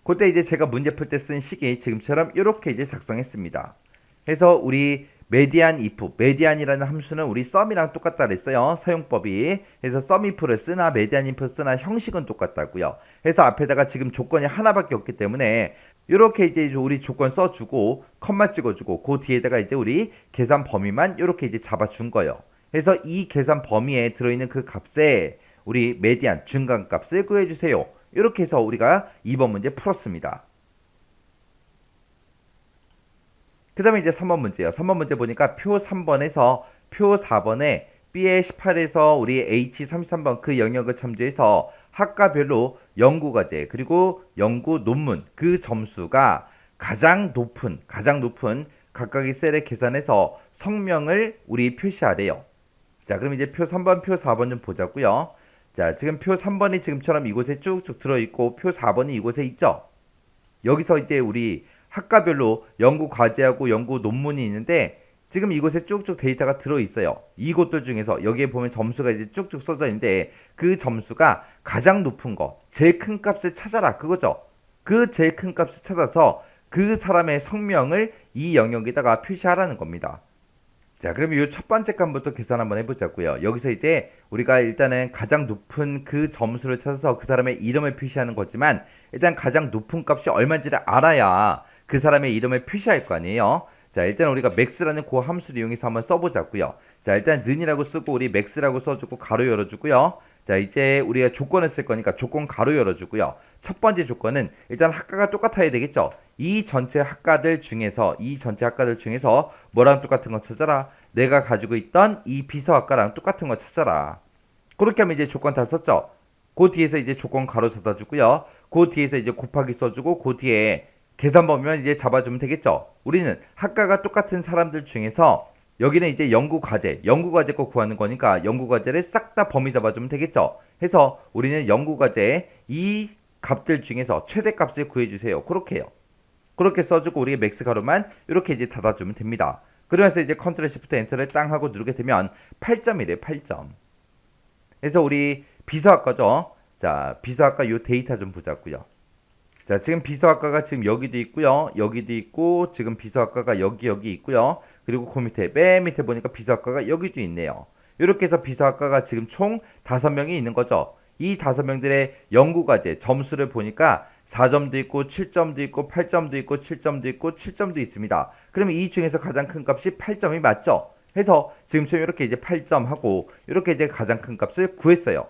그때 이제 제가 문제 풀 때 쓴 식이 지금처럼 이렇게 이제 작성했습니다. 해서 우리 median if, median이라는 함수는 우리 sum이랑 똑같다 그랬어요. 사용법이. 해서 sum if를 쓰나 median if 쓰나 형식은 똑같다고요. 해서 앞에다가 지금 조건이 하나밖에 없기 때문에 이렇게 이제 우리 조건 써주고 컴마 찍어주고 그 뒤에다가 이제 우리 계산 범위만 이렇게 이제 잡아준 거예요. 해서 이 계산 범위에 들어있는 그 값에 우리 median 중간값을 구해주세요. 이렇게 해서 우리가 2번 문제 풀었습니다. 그 다음에 이제 3번 문제예요. 3번 문제 보니까 표 3번에서 표 4번에 B의 18에서 우리 H 33번 그 영역을 참조해서 학과별로 연구과제 그리고 연구 논문 그 점수가 가장 높은 각각의 셀에 계산해서 성명을 우리 표시하래요. 자, 그럼 이제 표 3번, 표 4번 좀 보자고요. 자, 지금 표 3번이 지금처럼 이곳에 쭉쭉 들어있고 표 4번이 이곳에 있죠. 여기서 이제 우리 학과별로 연구 과제하고 연구 논문이 있는데 지금 이곳에 쭉쭉 데이터가 들어있어요. 이곳들 중에서 여기에 보면 점수가 이제 쭉쭉 써져 있는데 그 점수가 가장 높은 거, 제일 큰 값을 찾아라 그거죠. 그 제일 큰 값을 찾아서 그 사람의 성명을 이 영역에다가 표시하라는 겁니다. 자, 그럼 이 첫 번째 칸부터 계산 한번 해보자고요. 여기서 이제 우리가 일단은 가장 높은 그 점수를 찾아서 그 사람의 이름을 표시하는 거지만 일단 가장 높은 값이 얼마인지를 알아야 그 사람의 이름을 표시할 거 아니에요. 자, 일단 우리가 max라는 그 함수를 이용해서 한번 써보자고요. 자, 일단 는이라고 쓰고 우리 max라고 써주고 가로 열어주고요. 자, 이제 우리가 조건을 쓸 거니까 조건 가로 열어주고요. 첫 번째 조건은 일단 학과가 똑같아야 되겠죠. 이 전체 학과들 중에서 뭐랑 똑같은 거 찾아라. 내가 가지고 있던 이 비서학과랑 똑같은 거 찾아라. 그렇게 하면 이제 조건 다 썼죠. 그 뒤에서 이제 조건 가로 닫아주고요. 그 뒤에서 이제 곱하기 써주고 그 뒤에 계산 범위만 이제 잡아주면 되겠죠. 우리는 학과가 똑같은 사람들 중에서 여기는 이제 연구과제 거 구하는 거니까 연구과제를 싹 다 범위 잡아주면 되겠죠. 해서 우리는 연구과제의 이 값들 중에서 최대값을 구해주세요. 그렇게 해요. 그렇게 써주고 우리의 맥스 가로만 이렇게 이제 닫아주면 됩니다. 그러면서 이제 컨트롤 시프트 엔터를 땅 하고 누르게 되면 8점이래 8점. 그래서 우리 비서학과죠. 자, 비서학과 요 데이터 좀 보자고요. 자, 지금 비서학과가 지금 여기도 있고요. 여기도 있고 지금 비서학과가 여기 있고요. 그리고 그 밑에 맨 밑에 보니까 비서학과가 여기도 있네요. 이렇게 해서 비서학과가 지금 총 5명이 있는 거죠. 이 5명들의 연구과제 점수를 보니까 4점도 있고 7점도 있고 8점도 있고 7점도 있고 7점도 있습니다. 그러면 이 중에서 가장 큰 값이 8점이 맞죠? 해서 지금처럼 이렇게 이제 8점 하고 이렇게 이제 가장 큰 값을 구했어요.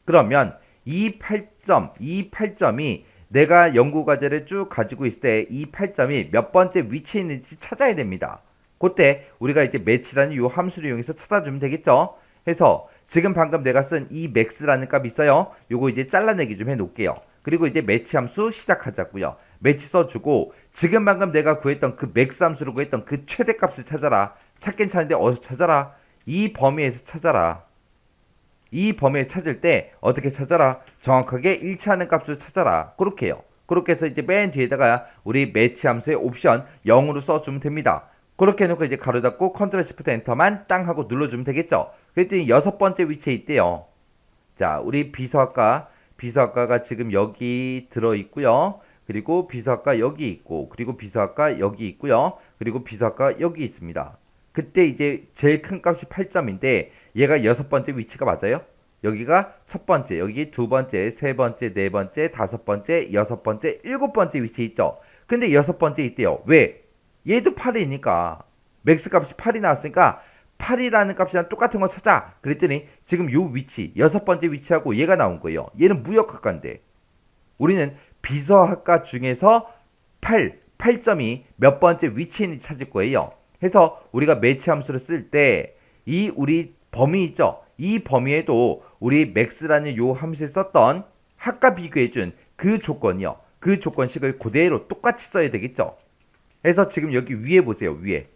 그러면 이 8점이 내가 연구과제를 쭉 가지고 있을 때 이 8점이 몇 번째 위치에 있는지 찾아야 됩니다. 그때 우리가 이제 매치라는 이 함수를 이용해서 찾아주면 되겠죠. 해서 지금 방금 내가 쓴 이 max라는 값이 있어요. 요거 이제 잘라내기 좀 해놓을게요. 그리고 이제 매치 함수 시작하자고요. 매치 써주고 지금 방금 내가 구했던 그 max 함수로 구했던 그 최대값을 찾아라. 찾긴 찾는데 어디서 찾아라? 이 범위에서 찾아라. 이 범위에 찾을 때 어떻게 찾아라? 정확하게 일치하는 값을 찾아라. 그렇게 해요. 그렇게 해서 이제 맨 뒤에다가 우리 매치 함수의 옵션 0으로 써주면 됩니다. 그렇게 해놓고 이제 가로 닫고 컨트롤 시프트 엔터만 땅 하고 눌러주면 되겠죠. 그랬더니 6번째 위치에 있대요. 자, 우리 비서학과가 지금 여기 들어있고요. 그리고 비서학과 여기 있고 그리고 비서학과 여기 있고요. 그리고 비서학과 여기 있습니다. 그때 이제 제일 큰 값이 8점인데 얘가 6번째 위치가 맞아요? 여기가 첫 번째, 여기 두 번째, 세 번째, 네 번째, 다섯 번째, 여섯 번째, 일곱 번째 위치에 있죠. 근데 6번째 있대요. 왜? 얘도 8이니까 맥스 값이 8이 나왔으니까 8이라는 값이랑 똑같은 거 찾아. 그랬더니 지금 요 위치, 6번째 위치하고 얘가 나온 거예요. 얘는 무역학과인데 우리는 비서학과 중에서 8점이 몇 번째 위치에 있는지 찾을 거예요. 해서 우리가 매치 함수를 쓸 때 이 우리 범위 있죠. 이 범위에도 우리 max라는 요 함수에 썼던 학과 비교해준 그 조건이요. 그 조건식을 그대로 똑같이 써야 되겠죠. 그래서 지금 여기 위에 보세요. 위에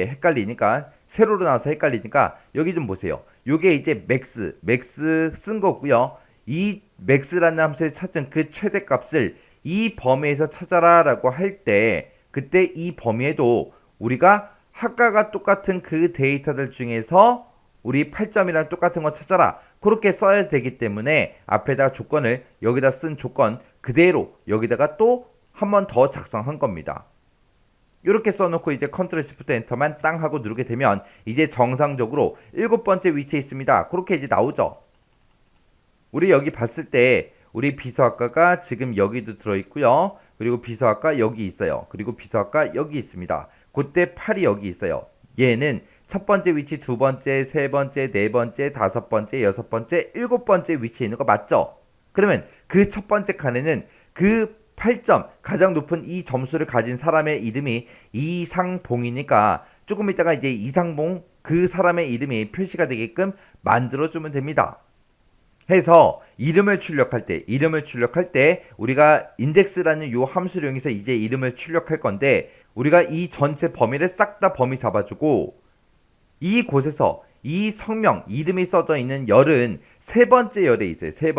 헷갈리니까 세로로 나와서 헷갈리니까 여기 좀 보세요. 요게 이제 max 쓴 거고요. 이 max라는 함수에 찾은 그 최대값을 이 범위에서 찾아라 라고 할 때 그때 이 범위에도 우리가 학과가 똑같은 그 데이터들 중에서 우리 8점이랑 똑같은 거 찾아라. 그렇게 써야 되기 때문에 앞에다 조건을 여기다 쓴 조건 그대로 여기다가 또 한 번 더 작성한 겁니다. 이렇게 써놓고 이제 컨트롤 시프트 엔터만 땅 하고 누르게 되면 이제 정상적으로 7번째 위치에 있습니다. 그렇게 이제 나오죠. 우리 여기 봤을 때 우리 비서학과가 지금 여기도 들어있고요. 그리고 비서학과 여기 있어요. 그리고 비서학과 여기 있습니다. 그때 8이 여기 있어요. 얘는 첫 번째 위치, 두 번째, 세 번째, 네 번째, 다섯 번째, 여섯 번째, 7번째 위치에 있는 거 맞죠? 그러면 그 첫 번째 칸에는 그 8점 가장 높은 이 점수를 가진 사람의 이름이 이상봉이니까 조금 있다가 이제 이상봉 그 사람의 이름이 표시가 되게끔 만들어주면 됩니다. 해서 이름을 출력할 때 우리가 인덱스라는 요 함수를 이용해서 이제 이름을 출력할 건데 우리가 이 전체 범위를 싹 다 범위 잡아주고 이곳에서 이 성명 이름이 써져 있는 열은 세 번째 열에 있어요. 세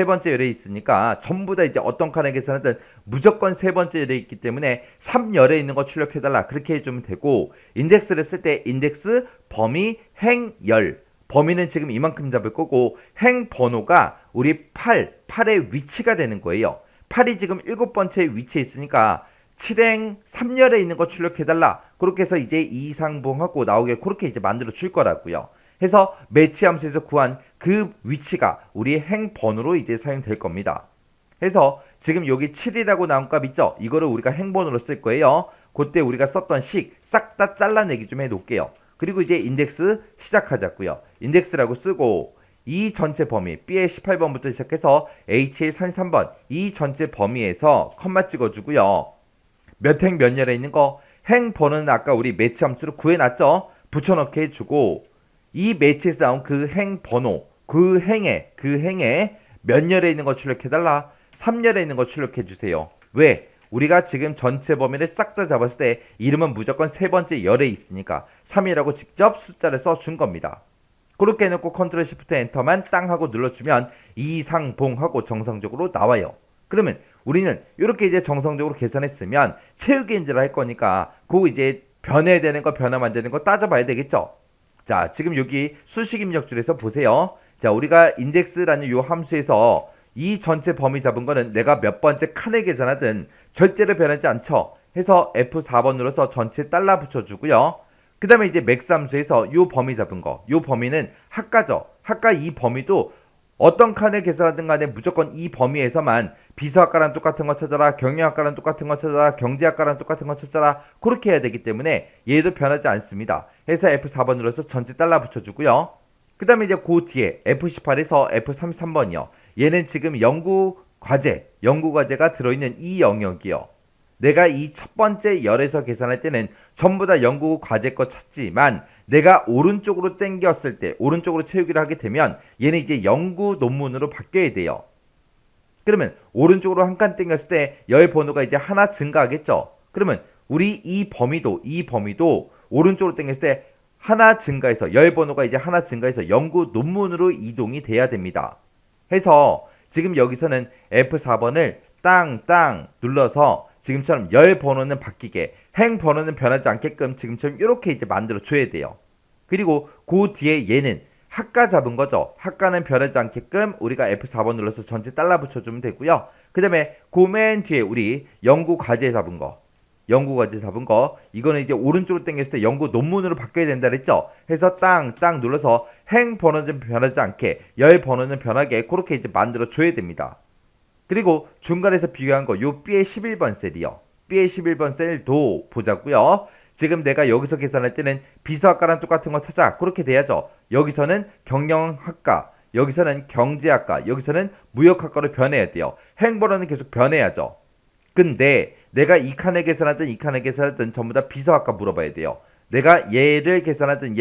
번째 열에 있으니까 전부 다 이제 어떤 칸에 계산하든 무조건 세 번째 열에 있기 때문에 3열에 있는 거 출력해달라 그렇게 해주면 되고 인덱스를 쓸 때 인덱스 범위 행열 범위는 지금 이만큼 잡을 거고 행 번호가 우리 8의 위치가 되는 거예요. 8이 지금 7번째 위치에 있으니까 7행 3열에 있는 거 출력해달라. 그렇게 해서 이제 이상봉하고 나오게 그렇게 이제 만들어 줄 거라고요. 해서 매치 함수에서 구한 그 위치가 우리 행 번호로 이제 사용될 겁니다. 해서 지금 여기 7이라고 나온 값 있죠? 이거를 우리가 행 번호로 쓸 거예요. 그때 우리가 썼던 식 싹 다 잘라내기 좀 해놓을게요. 그리고 이제 인덱스 시작하자고요. 인덱스라고 쓰고 이 전체 범위 B의 18번부터 시작해서 H의 33번 이 전체 범위에서 컴마 찍어주고요. 몇 행 몇 열에 있는 거 행 번호는 아까 우리 매치 함수로 구해놨죠. 붙여넣기 해주고 이 매치에서 나온 그 행 번호 그 행에 몇 열에 있는 거 출력해달라. 3열에 있는 거 출력해주세요. 왜? 우리가 지금 전체 범위를 싹 다 잡았을 때 이름은 무조건 세 번째 열에 있으니까 3이라고 직접 숫자를 써준 겁니다. 그렇게 해놓고 컨트롤 시프트 엔터만 땅 하고 눌러주면 이상봉하고 정상적으로 나와요. 그러면 우리는 이렇게 이제 정상적으로 계산했으면 채우기 인지를 할 거니까 그거 이제 변해되는 거 변화 만드는 거 따져봐야 되겠죠. 자 지금 여기 수식 입력줄에서 보세요. 자 우리가 인덱스라는 요 함수에서 이 전체 범위 잡은 거는 내가 몇 번째 칸에 계산하든 절대로 변하지 않죠. 해서 F4번 눌러서 전체 달러 붙여주고요. 그 다음에 이제 맥스 함수에서 요 범위 잡은 거, 요 범위는 학과죠. 학과 이 범위도 어떤 칸을 계산하든 간에 무조건 이 범위에서만 비서학과랑 똑같은 거 찾아라, 경영학과랑 똑같은 거 찾아라, 경제학과랑 똑같은 거 찾아라 그렇게 해야 되기 때문에 얘도 변하지 않습니다. 해서 F4번 눌러서 전체 달러 붙여주고요. 그 다음에 이제 그 뒤에 F18에서 F33번이요. 얘는 지금 연구 과제가 들어있는 이 영역이요. 내가 이 첫 번째 열에서 계산할 때는 전부 다 연구 과제 거 찾지만 내가 오른쪽으로 당겼을 때 오른쪽으로 채우기를 하게 되면 얘는 이제 연구 논문으로 바뀌어야 돼요. 그러면 오른쪽으로 한 칸 당겼을 때 열 번호가 이제 하나 증가하겠죠. 그러면 우리 이 범위도 오른쪽으로 당겼을 때 하나 증가해서 열 번호가 이제 하나 증가해서 연구 논문으로 이동이 돼야 됩니다. 해서 지금 여기서는 F4번을 땅 눌러서 지금처럼 열 번호는 바뀌게 행 번호는 변하지 않게끔 지금처럼 이렇게 이제 만들어 줘야 돼요. 그리고 그 뒤에 얘는 학과 잡은 거죠. 학과는 변하지 않게끔 우리가 F4번 눌러서 전체 달러 붙여주면 되고요. 그 다음에 그 맨 뒤에 우리 연구 과제 잡은 거 이거는 이제 오른쪽으로 당겼을 때 연구 논문으로 바뀌어야 된다 그랬죠. 해서 땅 눌러서 행 번호는 변하지 않게 열 번호는 변하게 그렇게 이제 만들어 줘야 됩니다. 그리고 중간에서 비교한 거 요 B의 11번 셀이요. B의 11번 셀도 보자고요. 지금 내가 여기서 계산할 때는 비서학과랑 똑같은 거 찾아 그렇게 돼야죠. 여기서는 경영학과, 여기서는 경제학과, 여기서는 무역학과로 변해야 돼요. 행 번호는 계속 변해야죠. 근데 내가 이 칸에 계산하든 전부 다 비서학과 물어봐야 돼요. 내가 얘를 계산하든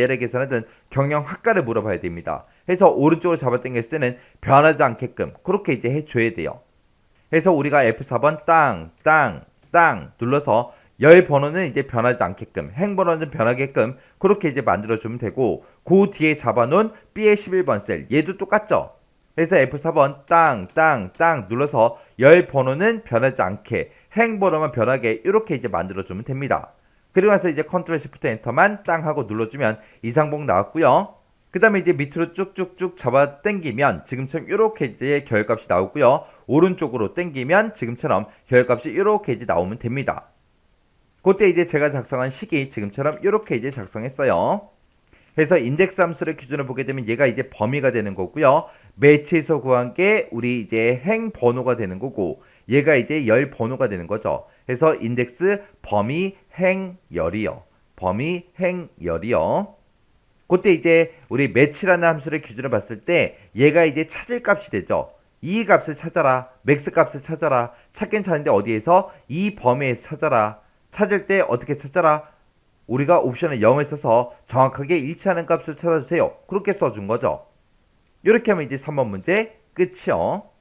경영학과를 물어봐야 됩니다. 해서 오른쪽으로 잡아당겼을 때는 변하지 않게끔 그렇게 이제 해줘야 돼요. 해서 우리가 F4번 땅 눌러서 열 번호는 이제 변하지 않게끔 행 번호는 변하게끔 그렇게 이제 만들어주면 되고 그 뒤에 잡아놓은 B의 11번 셀 얘도 똑같죠. 그래서 F4번 땅 눌러서 열 번호는 변하지 않게 행 번호만 변하게 이렇게 이제 만들어주면 됩니다. 그리고 나서 이제 컨트롤 시프트 엔터만 땅 하고 눌러주면 이상봉 나왔고요. 그 다음에 이제 밑으로 쭉쭉쭉 잡아 당기면 지금처럼 이렇게 이제 결값이 나오고요. 오른쪽으로 당기면 지금처럼 결값이 이렇게 이제 나오면 됩니다. 그때 이제 제가 작성한 식이 지금처럼 이렇게 이제 작성했어요. 그래서 인덱스 함수를 기준으로 보게 되면 얘가 이제 범위가 되는 거고요. 매치에서 구한 게 우리 이제 행 번호가 되는 거고 얘가 이제 열 번호가 되는 거죠. 그래서 인덱스 범위 행 열이요. 범위 행 열이요. 그때 이제 우리 매치라는 함수를 기준으로 봤을 때 얘가 이제 찾을 값이 되죠. 이 값을 찾아라. 맥스 값을 찾아라. 찾긴 찾는데 어디에서? 이 범위에서 찾아라. 찾을 때 어떻게 찾아라? 우리가 옵션을 0을 써서 정확하게 일치하는 값을 찾아주세요. 그렇게 써준 거죠. 이렇게 하면 이제 3번 문제 끝이요.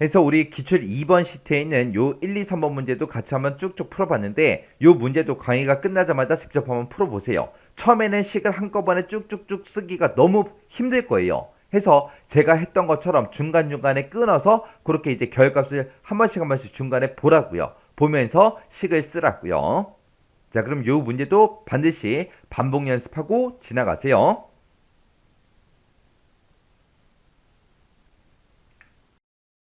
그래서 우리 기출 2번 시트에 있는 요 1, 2, 3번 문제도 같이 한번 쭉쭉 풀어봤는데 요 문제도 강의가 끝나자마자 직접 한번 풀어보세요. 처음에는 식을 한꺼번에 쭉쭉쭉 쓰기가 너무 힘들 거예요. 해서 제가 했던 것처럼 중간중간에 끊어서 그렇게 이제 결값을 한 번씩 중간에 보라고요. 보면서 식을 쓰라고요. 자, 그럼 요 문제도 반드시 반복 연습하고 지나가세요.